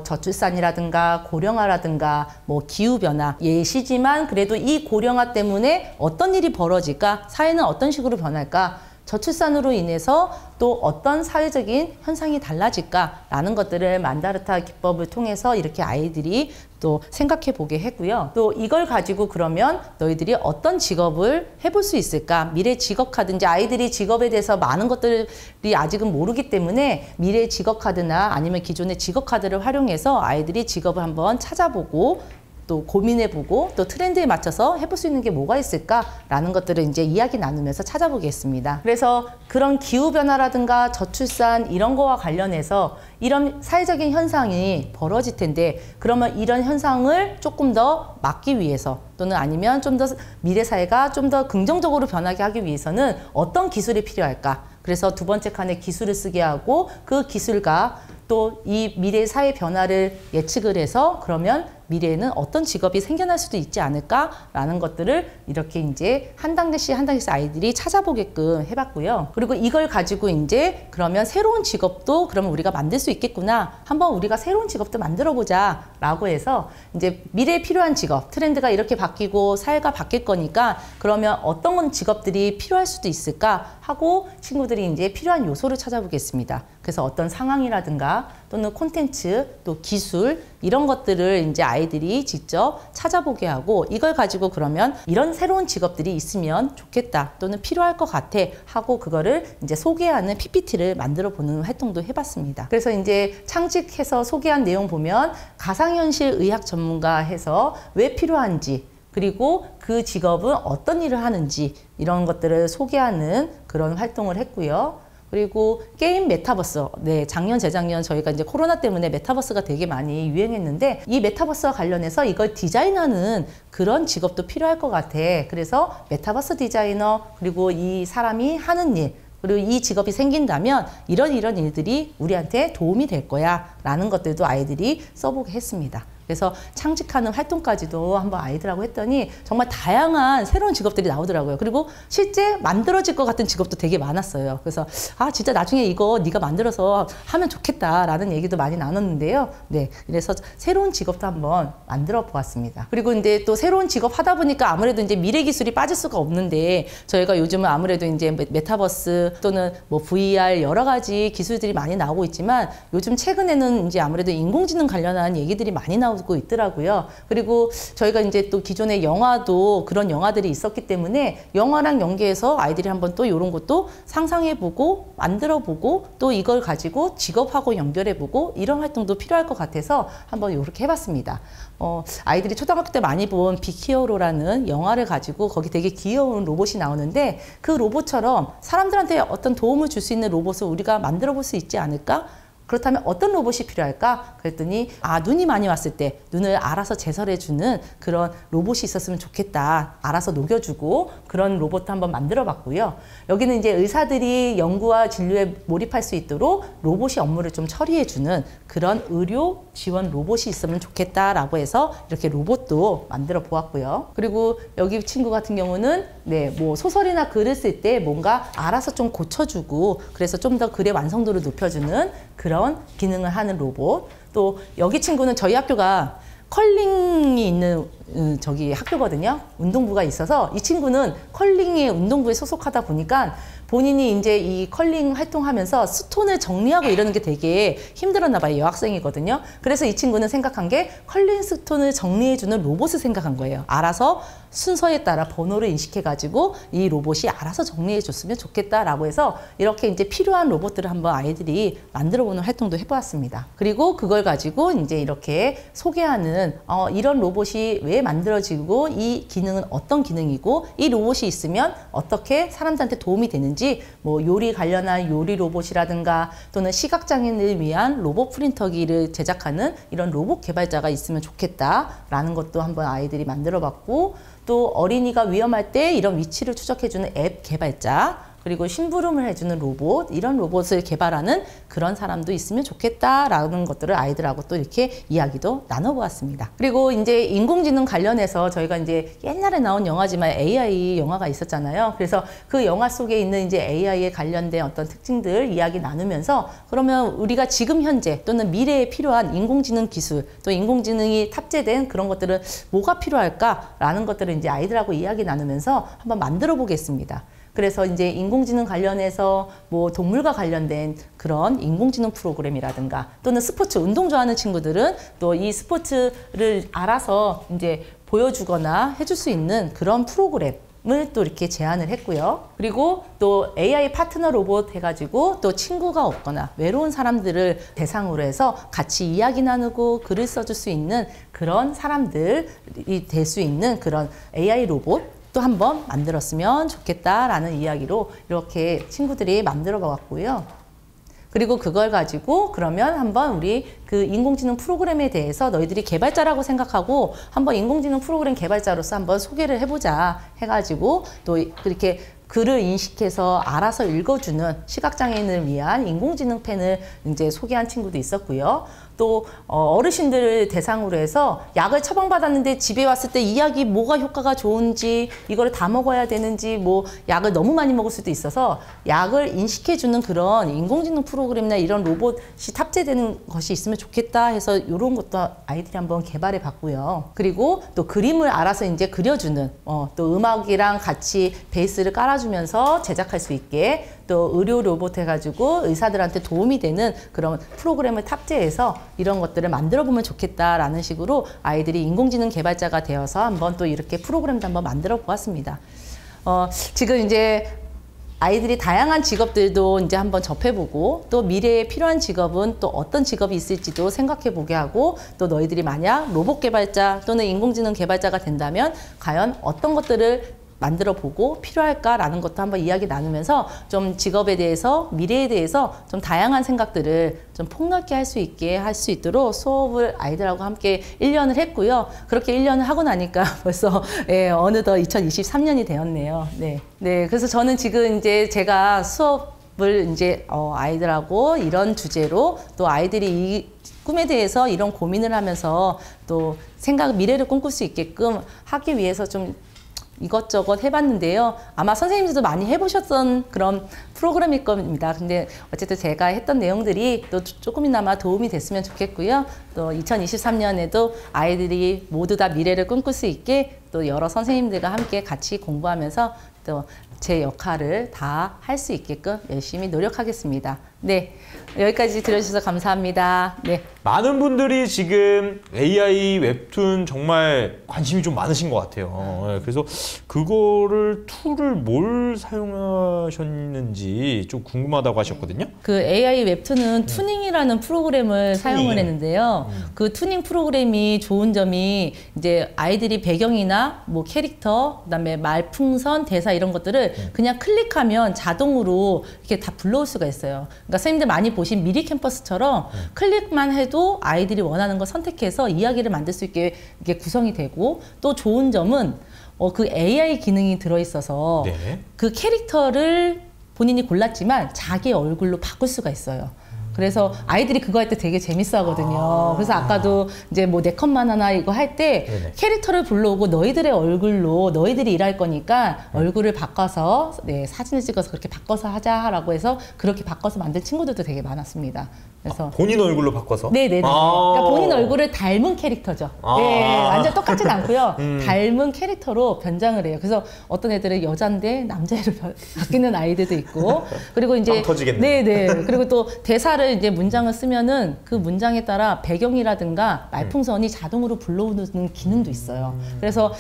저출산이라든가 고령화라든가 뭐 기후변화 예시지만 그래도 이 고령화 때문에 어떤 일이 벌어질까? 사회는 어떤 식으로 변할까? 저출산으로 인해서 또 어떤 사회적인 현상이 달라질까라는 것들을 만다르타 기법을 통해서 이렇게 아이들이 또 생각해 보게 했고요. 또 이걸 가지고 그러면 너희들이 어떤 직업을 해볼 수 있을까? 미래 직업 카드인지 아이들이 직업에 대해서 많은 것들이 아직은 모르기 때문에 미래 직업 카드나 아니면 기존의 직업 카드를 활용해서 아이들이 직업을 한번 찾아보고 또 고민해보고 또 트렌드에 맞춰서 해볼 수 있는 게 뭐가 있을까라는 것들을 이제 이야기 나누면서 찾아보겠습니다. 그래서 그런 기후변화라든가 저출산 이런 거와 관련해서 이런 사회적인 현상이 벌어질 텐데 그러면 이런 현상을 조금 더 막기 위해서 또는 아니면 좀 더 미래 사회가 좀 더 긍정적으로 변하게 하기 위해서는 어떤 기술이 필요할까? 그래서 두 번째 칸에 기술을 쓰게 하고 그 기술과 또 이 미래 사회 변화를 예측을 해서 그러면 미래에는 어떤 직업이 생겨날 수도 있지 않을까라는 것들을 이렇게 이제 한 단계씩 한 단계씩 아이들이 찾아보게끔 해봤고요. 그리고 이걸 가지고 이제 그러면 새로운 직업도 그러면 우리가 만들 수 있겠구나. 한번 우리가 새로운 직업도 만들어보자라고 해서 이제 미래에 필요한 직업, 트렌드가 이렇게 바뀌고 사회가 바뀔 거니까 그러면 어떤 직업들이 필요할 수도 있을까 하고 친구들이 이제 필요한 요소를 찾아보겠습니다. 그래서 어떤 상황이라든가 또는 콘텐츠, 또 기술 이런 것들을 이제 아이들이 직접 찾아보게 하고 이걸 가지고 그러면 이런 새로운 직업들이 있으면 좋겠다 또는 필요할 것 같아 하고 그거를 이제 소개하는 PPT를 만들어 보는 활동도 해봤습니다. 그래서 이제 창직해서 소개한 내용 보면 가상현실 의학 전문가 해서 왜 필요한지 그리고 그 직업은 어떤 일을 하는지 이런 것들을 소개하는 그런 활동을 했고요. 그리고 게임 메타버스, 네, 작년, 재작년 저희가 이제 코로나 때문에 메타버스가 되게 많이 유행했는데 이 메타버스와 관련해서 이걸 디자인하는 그런 직업도 필요할 것 같아. 그래서 메타버스 디자이너, 그리고 이 사람이 하는 일, 그리고 이 직업이 생긴다면 이런 일들이 우리한테 도움이 될 거야 라는 것들도 아이들이 써보게 했습니다. 그래서 창직하는 활동까지도 한번 아이들하고 했더니 정말 다양한 새로운 직업들이 나오더라고요. 그리고 실제 만들어질 것 같은 직업도 되게 많았어요. 그래서 아 진짜 나중에 이거 네가 만들어서 하면 좋겠다라는 얘기도 많이 나눴는데요. 네, 그래서 새로운 직업도 한번 만들어 보았습니다. 그리고 이제 또 새로운 직업 하다 보니까 아무래도 이제 미래 기술이 빠질 수가 없는데 저희가 요즘은 아무래도 이제 메타버스 또는 뭐 VR 여러 가지 기술들이 많이 나오고 있지만 요즘 최근에는 이제 아무래도 인공지능 관련한 얘기들이 많이 나오고 있더라고요. 그리고 저희가 이제 또 기존의 영화도 그런 영화들이 있었기 때문에 영화랑 연계해서 아이들이 한번 또 이런 것도 상상해보고 만들어보고 또 이걸 가지고 직업하고 연결해보고 이런 활동도 필요할 것 같아서 한번 이렇게 해봤습니다. 아이들이 초등학교 때 많이 본 빅히어로라는 영화를 가지고 거기 되게 귀여운 로봇이 나오는데 그 로봇처럼 사람들한테 어떤 도움을 줄 수 있는 로봇을 우리가 만들어 볼 수 있지 않을까? 그렇다면 어떤 로봇이 필요할까? 그랬더니 눈이 많이 왔을 때 눈을 알아서 제설해주는 그런 로봇이 있었으면 좋겠다. 알아서 녹여주고 그런 로봇도 한번 만들어 봤고요. 여기는 이제 의사들이 연구와 진료에 몰입할 수 있도록 로봇이 업무를 좀 처리해주는 그런 의료 지원 로봇이 있으면 좋겠다라고 해서 이렇게 로봇도 만들어 보았고요. 그리고 여기 친구 같은 경우는 네, 뭐 소설이나 글을 쓸 때 뭔가 알아서 좀 고쳐주고 그래서 좀 더 글의 완성도를 높여주는 그런 기능을 하는 로봇. 또 여기 친구는 저희 학교가 컬링이 있는 저기 학교거든요. 운동부가 있어서 이 친구는 컬링의 운동부에 소속하다 보니까 본인이 이제 이 컬링 활동하면서 스톤을 정리하고 이러는 게 되게 힘들었나 봐요. 여학생이거든요. 그래서 이 친구는 생각한 게 컬링 스톤을 정리해주는 로봇을 생각한 거예요. 알아서 순서에 따라 번호를 인식해가지고 이 로봇이 알아서 정리해줬으면 좋겠다라고 해서 이렇게 이제 필요한 로봇들을 한번 아이들이 만들어보는 활동도 해보았습니다. 그리고 그걸 가지고 이제 이렇게 소개하는 이런 로봇이 왜 만들어지고 이 기능은 어떤 기능이고 이 로봇이 있으면 어떻게 사람들한테 도움이 되는지 뭐 요리 관련한 요리 로봇이라든가 또는 시각장애인을 위한 로봇 프린터기를 제작하는 이런 로봇 개발자가 있으면 좋겠다라는 것도 한번 아이들이 만들어봤고 또 어린이가 위험할 때 이런 위치를 추적해주는 앱 개발자 그리고 심부름을 해주는 로봇 이런 로봇을 개발하는 그런 사람도 있으면 좋겠다라는 것들을 아이들하고 또 이렇게 이야기도 나눠보았습니다. 그리고 이제 인공지능 관련해서 저희가 이제 옛날에 나온 영화지만 AI 영화가 있었잖아요. 그래서 그 영화 속에 있는 이제 AI에 관련된 어떤 특징들 이야기 나누면서 그러면 우리가 지금 현재 또는 미래에 필요한 인공지능 기술 또 인공지능이 탑재된 그런 것들은 뭐가 필요할까라는 것들을 이제 아이들하고 이야기 나누면서 한번 만들어 보겠습니다. 그래서 이제 인공지능 관련해서 뭐 동물과 관련된 그런 인공지능 프로그램이라든가 또는 스포츠, 운동 좋아하는 친구들은 또 이 스포츠를 알아서 이제 보여주거나 해줄 수 있는 그런 프로그램을 또 이렇게 제안을 했고요. 그리고 또 AI 파트너 로봇 해가지고 또 친구가 없거나 외로운 사람들을 대상으로 해서 같이 이야기 나누고 글을 써줄 수 있는 그런 사람들이 될 수 있는 그런 AI 로봇 또 한번 만들었으면 좋겠다라는 이야기로 이렇게 친구들이 만들어 봤고요. 그리고 그걸 가지고 그러면 한번 우리 그 인공지능 프로그램에 대해서 너희들이 개발자라고 생각하고 한번 인공지능 프로그램 개발자로서 한번 소개를 해보자 해가지고 또 그렇게 글을 인식해서 알아서 읽어주는 시각장애인을 위한 인공지능 펜을 이제 소개한 친구도 있었고요. 또 어르신들을 대상으로 해서 약을 처방받았는데 집에 왔을 때 이 약이 뭐가 효과가 좋은지, 이거를 다 먹어야 되는지, 뭐 약을 너무 많이 먹을 수도 있어서 약을 인식해주는 그런 인공지능 프로그램이나 이런 로봇이 탑재되는 것이 있으면 좋겠다 해서 이런 것도 아이들이 한번 개발해 봤고요. 그리고 또 그림을 알아서 이제 그려주는 또 음악이랑 같이 베이스를 깔아주면서 제작할 수 있게, 또 의료 로봇 해가지고 의사들한테 도움이 되는 그런 프로그램을 탑재해서 이런 것들을 만들어 보면 좋겠다라는 식으로 아이들이 인공지능 개발자가 되어서 한번 또 이렇게 프로그램도 한번 만들어 보았습니다. 지금 이제 아이들이 다양한 직업들도 이제 한번 접해보고, 또 미래에 필요한 직업은 또 어떤 직업이 있을지도 생각해보게 하고, 또 너희들이 만약 로봇 개발자 또는 인공지능 개발자가 된다면 과연 어떤 것들을 만들어 보고 필요할까라는 것도 한번 이야기 나누면서 좀 직업에 대해서, 미래에 대해서 좀 다양한 생각들을 좀 폭넓게 할 수 있게 할 수 있도록 수업을 아이들하고 함께 1년을 했고요. 그렇게 1년을 하고 나니까 벌써 어느덧 2023년이 되었네요. 네. 그래서 저는 지금 이제 제가 수업을 이제 아이들하고 이런 주제로, 또 아이들이 이 꿈에 대해서 이런 고민을 하면서 또 미래를 꿈꿀 수 있게끔 하기 위해서 좀 이것저것 해봤는데요. 아마 선생님들도 많이 해보셨던 그런 프로그램일 겁니다. 근데 어쨌든 제가 했던 내용들이 또 조금이나마 도움이 됐으면 좋겠고요. 또 2023년에도 아이들이 모두 다 미래를 꿈꿀 수 있게 또 여러 선생님들과 함께 같이 공부하면서 또 제 역할을 다 할 수 있게끔 열심히 노력하겠습니다. 네, 여기까지 들어주셔서 감사합니다. 네. 많은 분들이 지금 AI 웹툰 정말 관심이 좀 많으신 것 같아요. 그래서 그거를 툴을 뭘 사용하셨는지 좀 궁금하다고 하셨거든요. 그 AI 웹툰은 투닝이라는 프로그램을 사용을 했는데요. 그 투닝 프로그램이 좋은 점이 이제 아이들이 배경이나 뭐 캐릭터, 그다음에 말풍선, 대사 이런 것들을 그냥 클릭하면 자동으로 이렇게 다 불러올 수가 있어요. 그러니까 선생님들 많이 보신 미리 캠퍼스처럼 클릭만 해도 아이들이 원하는 걸 선택해서 이야기를 만들 수 있게 이게 구성이 되고, 또 좋은 점은 그 AI 기능이 들어있어서 그 캐릭터를 본인이 골랐지만 자기 얼굴로 바꿀 수가 있어요. 그래서 아이들이 그거 할 때 되게 재밌어 하거든요. 그래서 아까도 이제 뭐 내 컷만 하나 이거 할 때 캐릭터를 불러오고 너희들의 얼굴로 너희들이 일할 거니까 얼굴을 바꿔서 사진을 찍어서 그렇게 바꿔서 하자라고 해서 그렇게 바꿔서 만든 친구들도 되게 많았습니다. 그래서 본인 얼굴로 바꿔서? 네네네. 그러니까 본인 얼굴을 닮은 캐릭터죠. 네, 완전 똑같진 않고요. 닮은 캐릭터로 변장을 해요. 그래서 어떤 애들은 여잔데 남자애로 바뀌는 아이들도 있고, 그리고 이제 터지겠네. 네네. 그리고 또 대사를 이제 문장을 쓰면은 그 문장에 따라 배경이라든가 말풍선이 자동으로 불러오는 기능도 있어요. 그래서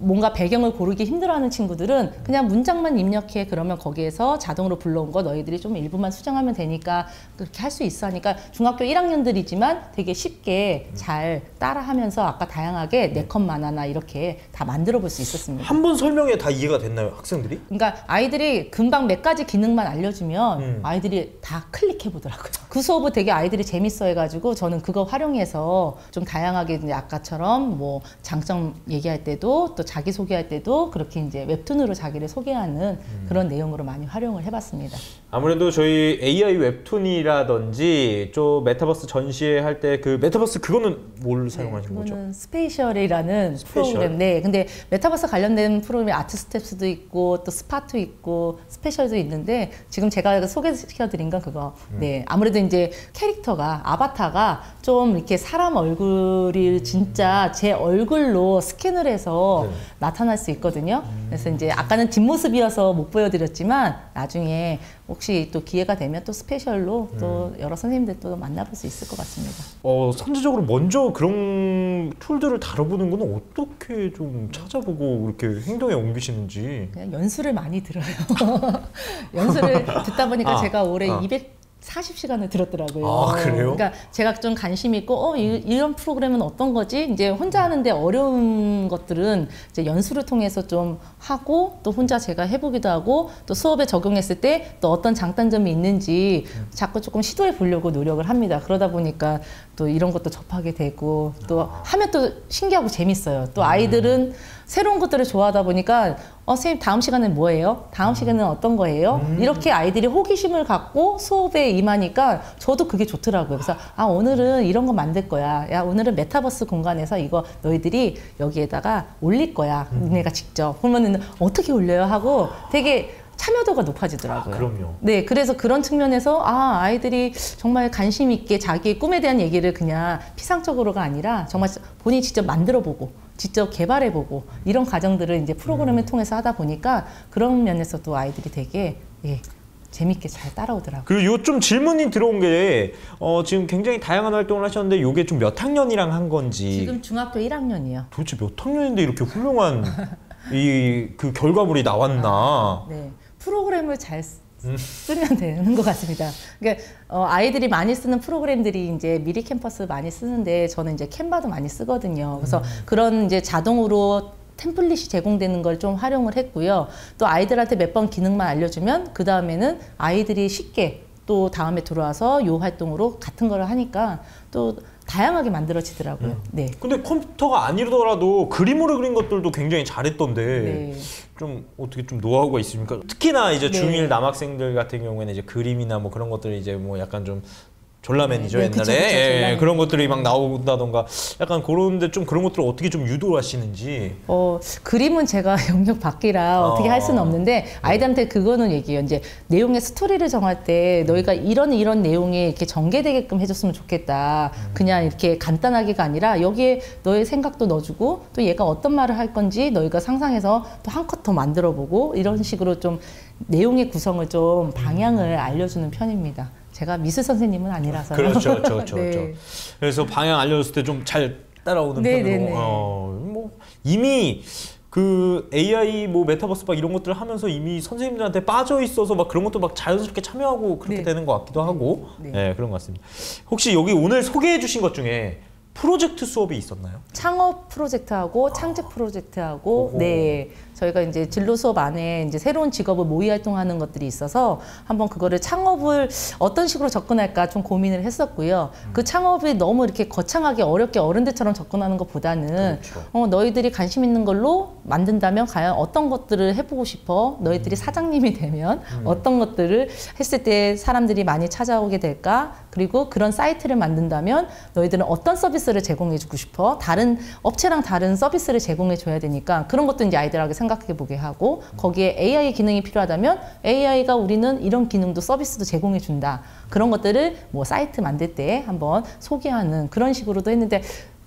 뭔가 배경을 고르기 힘들어하는 친구들은 그냥 문장만 입력해, 그러면 거기에서 자동으로 불러온 거 너희들이 좀 일부만 수정하면 되니까 그렇게 할 수 있어 하니까 중학교 1학년들이지만 되게 쉽게 잘 따라하면서 아까 다양하게 네 컷만 하나 이렇게 다 만들어 볼 수 있었습니다. 한 번 설명에 다 이해가 됐나요, 학생들이? 그러니까 아이들이 금방 몇 가지 기능만 알려주면 아이들이 다 클릭해 보더라고요. 그 수업을 되게 아이들이 재밌어 해가지고 저는 그거 활용해서 좀 다양하게 이제 아까처럼 뭐 장점 얘기할 때도 또 자기소개할 때도 그렇게 이제 웹툰으로 자기를 소개하는 그런 내용으로 많이 활용을 해봤습니다. 아무래도 저희 AI 웹툰이라든지 좀 메타버스 전시할 때 그 메타버스 그거는 뭘 사용하신 거죠? 그거는 스페이셜이라는 프로그램. 네, 근데 메타버스 관련된 프로그램이 아트 스텝스도 있고 또 스파도 있고 스페셜도 있는데 지금 제가 소개시켜드린 건 그거. 네, 아무래도 이제 캐릭터가 아바타가 좀 이렇게 사람 얼굴이 진짜 제 얼굴로 스캔을 해서 나타날 수 있거든요. 그래서 이제 아까는 뒷모습이어서 못 보여드렸지만 나중에 혹시 또 기회가 되면 또 스페셜로 또 여러 선생님들 또 만나볼 수 있을 것 같습니다. 선제적으로 먼저 그런 툴들을 다뤄보는 건 어떻게 좀 찾아보고 이렇게 행동에 옮기시는지. 그냥 연수를 많이 들어요. 연수를 듣다 보니까 제가 올해 240시간을 들었더라고요. 아, 그래요? 그러니까 제가 좀 관심 있고 이런 프로그램은 어떤 거지? 이제 혼자 하는데 어려운 것들은 이제 연수를 통해서 좀 하고 또 혼자 제가 해보기도 하고 또 수업에 적용했을 때 또 어떤 장단점이 있는지 자꾸 조금 시도해 보려고 노력을 합니다. 그러다 보니까 또 이런 것도 접하게 되고 또 하면 또 신기하고 재밌어요. 또 아이들은 새로운 것들을 좋아하다 보니까 선생님 다음 시간은 뭐예요? 다음 시간은 어떤 거예요? 이렇게 아이들이 호기심을 갖고 수업에 임하니까 저도 그게 좋더라고요. 그래서 오늘은 이런 거 만들 거야. 야, 오늘은 메타버스 공간에서 이거 너희들이 여기에다가 올릴 거야. 니네가 직접. 그러면은 어떻게 올려요? 하고 되게 참여도가 높아지더라고요. 그럼요. 네, 그래서 그런 측면에서 아이들이 정말 관심 있게 자기의 꿈에 대한 얘기를 그냥 피상적으로가 아니라 정말 본인이 직접 만들어보고 직접 개발해보고 이런 과정들을 이제 프로그램을 통해서 하다 보니까 그런 면에서도 아이들이 되게 재밌게 잘 따라오더라고요. 그리고 요 좀 질문이 들어온 게 지금 굉장히 다양한 활동을 하셨는데 요게 좀 몇 학년이랑 한 건지. 지금 중학교 1학년이요. 도대체 몇 학년인데 이렇게 훌륭한 그 결과물이 나왔나. 네. 프로그램을 잘 쓰면 되는 것 같습니다. 그러니까 아이들이 많이 쓰는 프로그램들이 이제 미리 캠퍼스 많이 쓰는데 저는 이제 캔바도 많이 쓰거든요. 그래서 그런 이제 자동으로 템플릿이 제공되는 걸 좀 활용을 했고요. 또 아이들한테 몇 번 기능만 알려주면 그 다음에는 아이들이 쉽게 또 다음에 들어와서 요 활동으로 같은 걸 하니까 또 다양하게 만들어지더라고요. 네. 근데 컴퓨터가 아니더라도 그림으로 그린 것들도 굉장히 잘했던데 네. 좀 어떻게 좀 노하우가 있습니까? 특히나 이제 네. 중1 남학생들 같은 경우에는 이제 그림이나 뭐 그런 것들이 이제 뭐 약간 좀 졸라맨이죠, 네, 옛날에. 그쵸, 예, 그런 것들이 막 나온다던가 약간 그런데 좀 그런 것들을 어떻게 좀 유도하시는지. 그림은 제가 영역 밖이라 어떻게 할 수는 없는데 아이들한테 그거는 얘기해요. 이제 내용의 스토리를 정할 때 너희가 이런 내용이 이렇게 전개되게끔 해줬으면 좋겠다. 그냥 이렇게 간단하게가 아니라 여기에 너의 생각도 넣어주고 또 얘가 어떤 말을 할 건지 너희가 상상해서 또 한 컷 더 만들어보고 이런 식으로 좀 내용의 구성을 좀 방향을 알려주는 편입니다. 제가 미술 선생님은 아니라서요. 그렇죠. 네. 그래서 방향 알려줬을 때 좀 잘 따라오는 네, 편으로. 네, 네. 뭐 이미 그 AI 뭐 메타버스 막 이런 것들을 하면서 이미 선생님들한테 빠져 있어서 막 그런 것도 막 자연스럽게 참여하고 그렇게 네. 되는 것 같기도 하고. 네. 네, 그런 것 같습니다. 혹시 여기 오늘 소개해 주신 것 중에 프로젝트 수업이 있었나요? 창업 프로젝트하고 창직 프로젝트하고 오호. 네 저희가 이제 진로 수업 안에 이제 새로운 직업을 모의 활동하는 것들이 있어서 한번 그거를 창업을 어떤 식으로 접근할까 좀 고민을 했었고요. 그 창업이 너무 이렇게 거창하게 어렵게 어른들처럼 접근하는 것보다는 그렇죠. 너희들이 관심 있는 걸로 만든다면 과연 어떤 것들을 해보고 싶어? 너희들이 사장님이 되면 어떤 것들을 했을 때 사람들이 많이 찾아오게 될까? 그리고 그런 사이트를 만든다면 너희들은 어떤 서비스를 제공해주고 싶어? 다른 업체랑 다른 서비스를 제공해줘야 되니까 그런 것도 이제 아이들에게 생각해보게 하고 거기에 AI 기능이 필요하다면 AI가 우리는 이런 기능도 서비스도 제공해준다. 그런 것들을 뭐 사이트 만들 때 한번 소개하는 그런 식으로도 했는데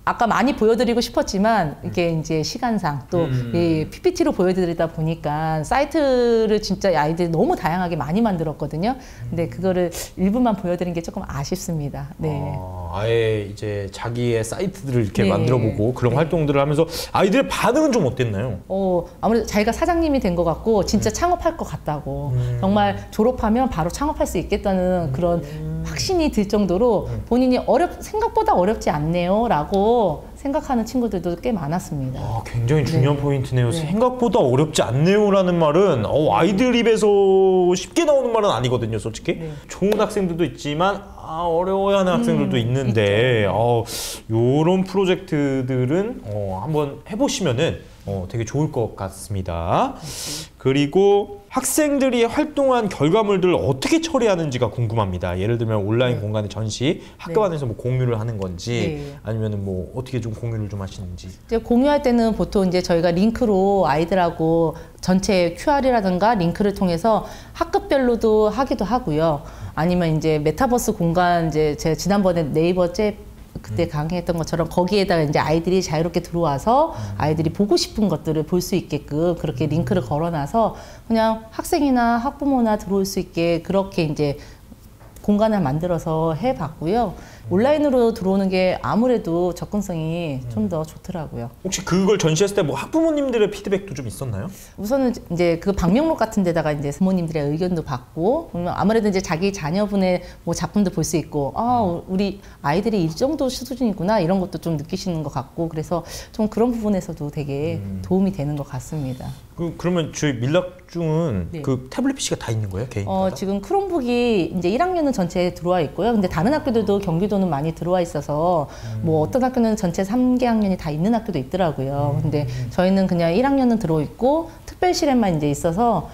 아까 많이 보여드리고 싶었지만 이게 이제 시간상 또 이 PPT로 보여드리다 보니까 사이트를 진짜 아이들이 너무 다양하게 많이 만들었거든요. 근데 그거를 일부만 보여드린 게 조금 아쉽습니다. 네. 아예 이제 자기의 사이트들을 이렇게 네. 만들어보고 그런 네. 활동들을 하면서 아이들의 반응은 좀 어땠나요? 아무래도 자기가 사장님이 된 것 같고 진짜 창업할 것 같다고 정말 졸업하면 바로 창업할 수 있겠다는 그런 확신이 들 정도로 본인이 생각보다 어렵지 않네요 라고 생각하는 친구들도 꽤 많았습니다. 굉장히 중요한 포인트네요. 네. 생각보다 어렵지 않네요라는 말은 아이들 입에서 쉽게 나오는 말은 아니거든요, 솔직히. 네. 좋은 학생들도 있지만 어려워하는 학생들도 있는데 요런 프로젝트들은 한번 해보시면은 되게 좋을 것 같습니다. 그리고 학생들이 활동한 결과물들을 어떻게 처리하는지가 궁금합니다. 예를 들면 온라인 공간의 전시, 학교 네. 안에서 뭐 공유를 하는 건지 네. 아니면은 뭐 어떻게 좀 공유를 좀 하시는지. 이제 공유할 때는 보통 이제 저희가 링크로 아이들하고 전체 QR이라든가 링크를 통해서 학급별로도 하기도 하고요. 아니면 이제 메타버스 공간 이제 제가 지난번에 네이버 잽 그때 강의했던 것처럼 거기에다가 이제 아이들이 자유롭게 들어와서 아이들이 보고 싶은 것들을 볼 수 있게끔 그렇게 링크를 걸어놔서 그냥 학생이나 학부모나 들어올 수 있게 그렇게 이제 공간을 만들어서 해봤고요. 온라인으로 들어오는 게 아무래도 접근성이 좀 더 좋더라고요. 혹시 그걸 전시했을 때 뭐 학부모님들의 피드백도 좀 있었나요? 우선은 이제 그 방명록 같은 데다가 이제 부모님들의 의견도 받고 그러면 아무래도 이제 자기 자녀분의 뭐 작품도 볼 수 있고 우리 아이들이 이 정도 수준이구나 이런 것도 좀 느끼시는 것 같고 그래서 좀 그런 부분에서도 되게 도움이 되는 것 같습니다. 그러면 저희 밀락중은 네. 그 태블릿 PC가 다 있는 거예요? 개인? 지금 크롬북이 이제 1학년은 전체에 들어와 있고요. 근데 다른 학교들도 경기도는 많이 들어와 있어서 뭐 어떤 학교는 전체 3개 학년이 다 있는 학교도 있더라고요. 근데 저희는 그냥 1학년은 들어 있고 특별실에만 이제 있어서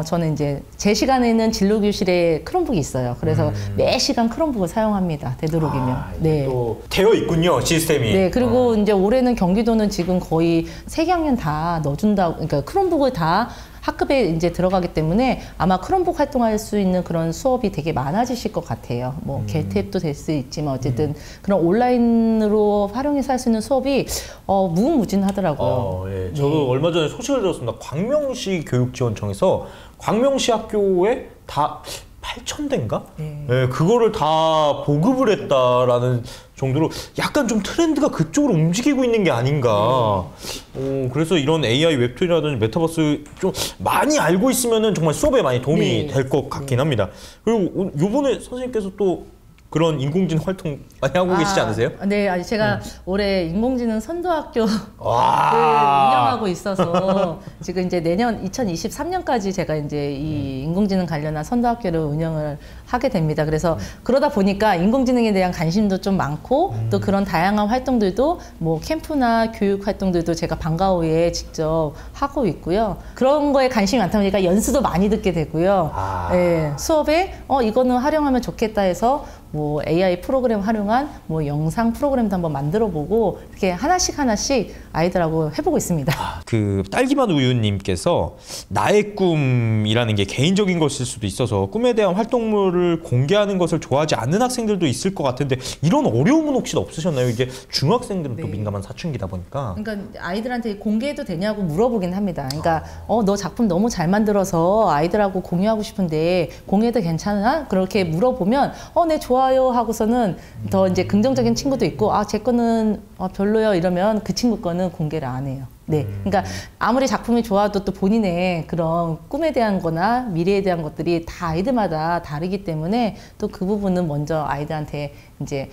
저는 이제 제 시간에는 진로교실에 크롬북이 있어요. 그래서 매 시간 크롬북을 사용합니다. 되도록이면. 네. 또 되어 있군요, 시스템이. 네, 그리고 이제 올해는 경기도는 지금 거의 3개 학년 다 넣어준다고, 그러니까 크롬북을 다 학급에 이제 들어가기 때문에 아마 크롬북 활동할 수 있는 그런 수업이 되게 많아지실 것 같아요. 뭐 개탭도 될 수 있지만 어쨌든 그런 온라인으로 활용해서 할 수 있는 수업이 무궁무진하더라고요. 예. 저도 얼마 전에 소식을 들었습니다. 광명시 교육지원청에서 광명시 학교에 다 8,000대인가? 네. 예, 그거를 다 보급을 했다라는 정도로 약간 좀 트렌드가 그쪽으로 움직이고 있는 게 아닌가. 그래서 이런 AI 웹툰이라든지 메타버스 좀 많이 알고 있으면은 정말 수업에 많이 도움이 네. 될 것 같긴 합니다. 그리고 요번에 선생님께서 또 그런 인공지능 활동 많이 하고 계시지 않으세요? 네, 아니 제가 올해 인공지능 선도학교 와. 운영하고 있어서 지금 이제 내년 2023년까지 제가 이제 이 인공지능 관련한 선도학교를 운영을 하게 됩니다. 그래서 그러다 보니까 인공지능에 대한 관심도 좀 많고 또 그런 다양한 활동들도 뭐 캠프나 교육 활동들도 제가 방과 후에 직접 하고 있고요. 그런 거에 관심이 많다 보니까 연수도 많이 듣게 되고요. 네, 수업에 이거는 활용하면 좋겠다 해서 뭐 AI 프로그램 활용한 뭐 영상 프로그램도 한번 만들어보고 이렇게 하나씩 아이들하고 해보고 있습니다. 그 딸기맛 우유님께서 나의 꿈이라는 게 개인적인 것일 수도 있어서 꿈에 대한 활동물을 공개하는 것을 좋아하지 않는 학생들도 있을 것 같은데 이런 어려움은 혹시 없으셨나요? 이게 중학생들은 또 민감한 사춘기다 보니까. 그러니까 아이들한테 공개해도 되냐고 물어보긴 합니다. 그러니까 너 작품 너무 잘 만들어서 아이들하고 공유하고 싶은데 공개해도 괜찮아? 그렇게 물어보면 네 좋아요 하고서는 더 이제 긍정적인 친구도 있고 제 거는 별로요 이러면 그 친구 거는 공개를 안 해요. 네, 그러니까 아무리 작품이 좋아도 또 본인의 그런 꿈에 대한 거나 미래에 대한 것들이 다 아이들마다 다르기 때문에 또 그 부분은 먼저 아이들한테 이제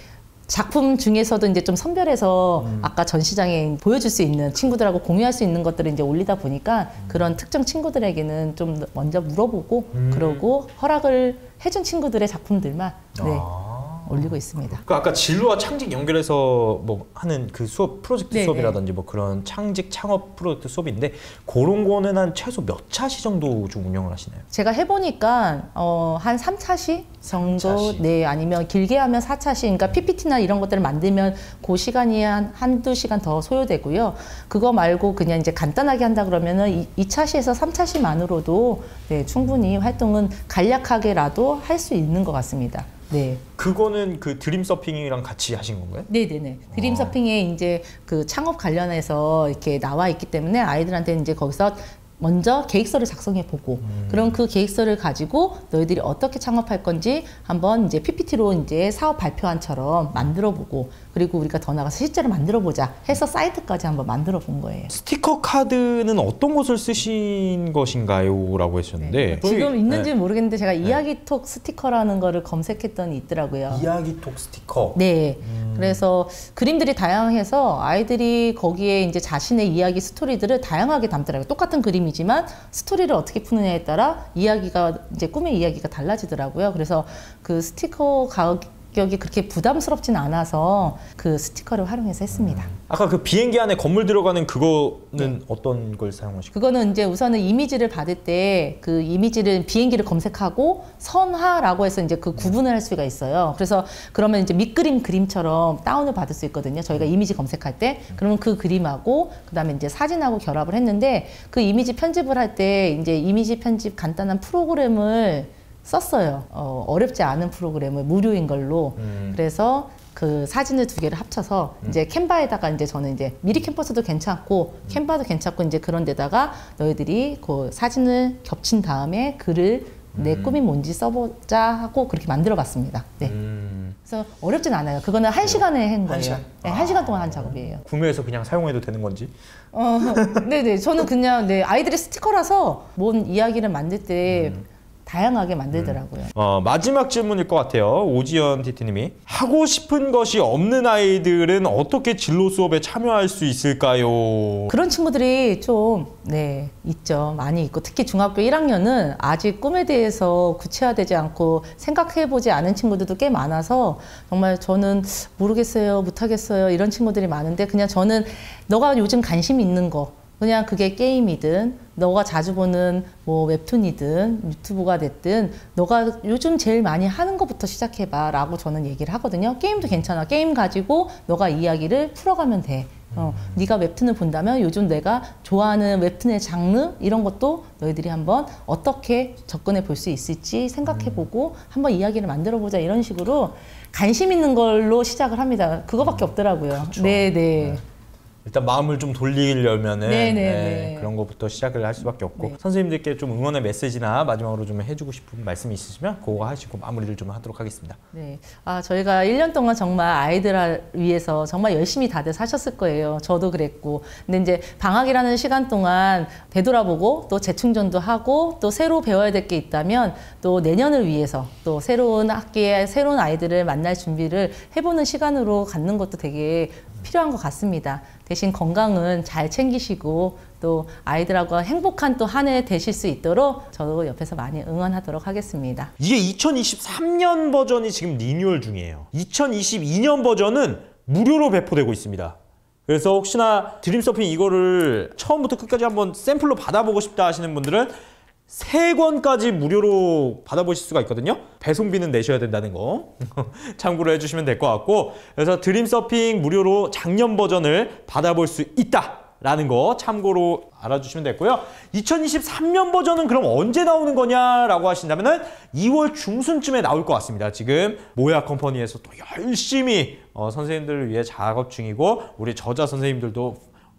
작품 중에서도 이제 좀 선별해서 아까 전시장에 보여줄 수 있는 친구들하고 공유할 수 있는 것들을 이제 올리다 보니까 그런 특정 친구들에게는 좀 먼저 물어보고 그러고 허락을 해준 친구들의 작품들만 올리고 있습니다. 그 아까 진로와 창직 연결해서 뭐 하는 그 수업 프로젝트 네네. 수업이라든지 뭐 그런 창직 창업 프로젝트 수업인데 그런 거는 한 최소 몇 차시 정도 좀 운영을 하시나요? 제가 해보니까 한 3차시 정도 3차시. 네 아니면 길게 하면 4차시 그러니까 PPT나 이런 것들을 만들면 그 시간이 한두 시간 더 소요되고요. 그거 말고 그냥 이제 간단하게 한다 그러면은 2차시에서 3차시만으로도 네, 충분히 활동은 간략하게라도 할 수 있는 것 같습니다. 네. 그거는 그 드림 서핑이랑 같이 하신 건가요? 네네네. 드림 서핑에 이제 그 창업 관련해서 이렇게 나와 있기 때문에 아이들한테 이제 거기서 먼저 계획서를 작성해 보고 그럼 그 계획서를 가지고 너희들이 어떻게 창업할 건지 한번 이제 PPT로 이제 사업 발표안처럼 만들어 보고 그리고 우리가 더 나가서 실제로 만들어 보자 해서 사이트까지 한번 만들어 본 거예요. 스티커 카드는 어떤 곳을 쓰신 것인가요? 라고 하셨는데 지금 있는지는 모르겠는데 제가 이야기톡 스티커라는 거를 검색했더니 있더라고요. 이야기톡 스티커. 네. 그래서 그림들이 다양해서 아이들이 거기에 이제 자신의 이야기 스토리들을 다양하게 담더라고요. 똑같은 그림이지만 스토리를 어떻게 푸느냐에 따라 이야기가 이제 꿈의 이야기가 달라지더라고요. 그래서 그 스티커 가격이 그렇게 부담스럽진 않아서 그 스티커를 활용해서 했습니다. 아까 그 비행기 안에 건물 들어가는 그거는 어떤 걸 사용하시고? 그거는 이제 우선은 이미지를 받을 때 그 이미지를 비행기를 검색하고 선화라고 해서 이제 그 구분을 할 수가 있어요. 그래서 그러면 이제 밑그림 그림처럼 다운을 받을 수 있거든요. 저희가 이미지 검색할 때 그러면 그 그림하고 그다음에 이제 사진하고 결합을 했는데 그 이미지 편집을 할 때 이제 이미지 편집 간단한 프로그램을 썼어요. 어렵지 않은 프로그램을 무료인 걸로. 그래서 그 사진을 두 개를 합쳐서 이제 캔바에다가 이제 저는 이제 미리 캠퍼스도 괜찮고 캔바도 괜찮고 이제 그런 데다가 너희들이 그 사진을 겹친 다음에 글을 내 꿈이 뭔지 써보자 하고 그렇게 만들어 봤습니다. 네. 그래서 어렵진 않아요. 그거는 1시간에 한 거예요. 시간? 네, 1시간 동안 한 작업이에요. 구매해서 그냥 사용해도 되는 건지? 네네. 저는 그냥 네, 아이들의 스티커라서 뭔 이야기를 만들 때 다양하게 만들더라고요. 마지막 질문일 것 같아요. 오지연 TT님이 하고 싶은 것이 없는 아이들은 어떻게 진로 수업에 참여할 수 있을까요? 그런 친구들이 좀 있죠. 많이 있고 특히 중학교 1학년은 아직 꿈에 대해서 구체화되지 않고 생각해보지 않은 친구들도 꽤 많아서 정말 저는 모르겠어요, 못하겠어요 이런 친구들이 많은데 그냥 저는 너가 요즘 관심 있는 거 그냥 그게 게임이든 너가 자주 보는 뭐 웹툰이든 유튜브가 됐든 너가 요즘 제일 많이 하는 것부터 시작해봐 라고 저는 얘기를 하거든요. 게임도 괜찮아. 게임 가지고 너가 이야기를 풀어가면 돼. 네가 웹툰을 본다면 요즘 내가 좋아하는 웹툰의 장르 이런 것도 너희들이 한번 어떻게 접근해 볼 수 있을지 생각해보고 한번 이야기를 만들어보자 이런 식으로 관심 있는 걸로 시작을 합니다. 그거밖에 없더라고요. 그렇죠. 네. 일단 마음을 좀 돌리려면은 그런 것부터 시작을 할 수밖에 없고 선생님들께 좀 응원의 메시지나 마지막으로 좀 해주고 싶은 말씀이 있으시면 그거 하시고 마무리를 좀 하도록 하겠습니다. 네, 저희가 1년 동안 정말 아이들을 위해서 정말 열심히 다들 사셨을 거예요. 저도 그랬고. 근데 이제 방학이라는 시간 동안 되돌아보고 또 재충전도 하고 또 새로 배워야 될 게 있다면 또 내년을 위해서 또 새로운 학기에 새로운 아이들을 만날 준비를 해보는 시간으로 갖는 것도 되게 필요한 것 같습니다. 대신 건강은 잘 챙기시고 또 아이들하고 행복한 또 한 해 되실 수 있도록 저도 옆에서 많이 응원하도록 하겠습니다. 이게 2023년 버전이 지금 리뉴얼 중이에요. 2022년 버전은 무료로 배포되고 있습니다. 그래서 혹시나 드림서핑 이거를 처음부터 끝까지 한번 샘플로 받아보고 싶다 하시는 분들은 3권까지 무료로 받아보실 수가 있거든요. 배송비는 내셔야 된다는 거 참고로 해주시면 될 것 같고 그래서 드림서핑 무료로 작년 버전을 받아볼 수 있다라는 거 참고로 알아주시면 됐고요. 2023년 버전은 그럼 언제 나오는 거냐라고 하신다면은 2월 중순쯤에 나올 것 같습니다. 지금 모야 컴퍼니에서 또 열심히 선생님들을 위해 작업 중이고 우리 저자 선생님들도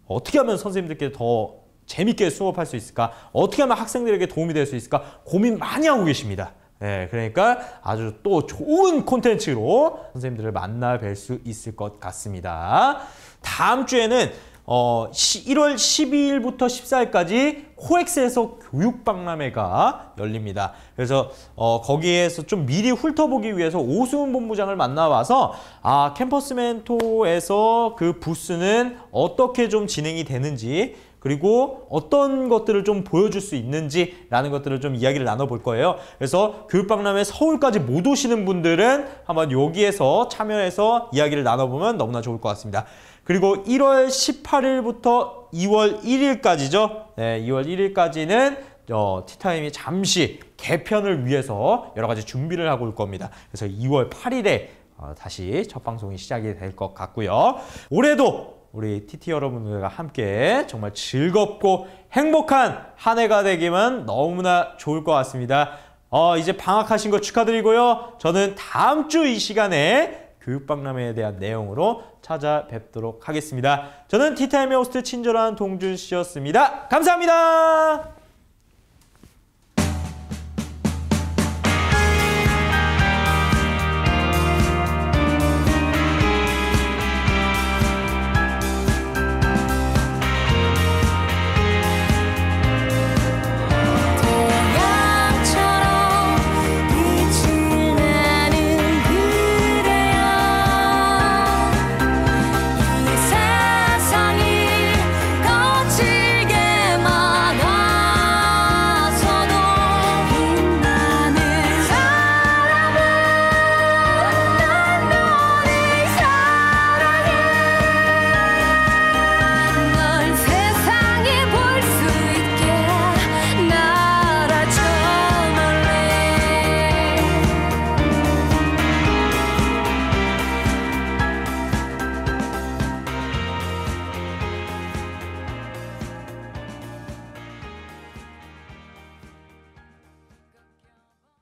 어떻게 하면 선생님들께 더 재밌게 수업할 수 있을까? 어떻게 하면 학생들에게 도움이 될 수 있을까? 고민 많이 하고 계십니다. 네, 그러니까 아주 또 좋은 콘텐츠로 선생님들을 만나 뵐 수 있을 것 같습니다. 다음 주에는 1월 12일부터 14일까지 코엑스에서 교육박람회가 열립니다. 그래서 거기에서 좀 미리 훑어보기 위해서 오수훈 본부장을 만나와서 캠퍼스 멘토에서 그 부스는 어떻게 좀 진행이 되는지 그리고 어떤 것들을 좀 보여줄 수 있는지라는 것들을 좀 이야기를 나눠볼 거예요. 그래서 교육박람회 서울까지 못 오시는 분들은 한번 여기에서 참여해서 이야기를 나눠보면 너무나 좋을 것 같습니다. 그리고 1월 18일부터 2월 1일까지죠. 네, 2월 1일까지는 티타임이 잠시 개편을 위해서 여러 가지 준비를 하고 올 겁니다. 그래서 2월 8일에 다시 첫 방송이 시작이 될 것 같고요. 올해도 우리 TT 여러분들과 함께 정말 즐겁고 행복한 한 해가 되기만 너무나 좋을 것 같습니다. 이제 방학하신 거 축하드리고요. 저는 다음 주 이 시간에 교육박람회에 대한 내용으로 찾아뵙도록 하겠습니다. 저는 티타임의 호스트 친절한 동준 씨였습니다. 감사합니다.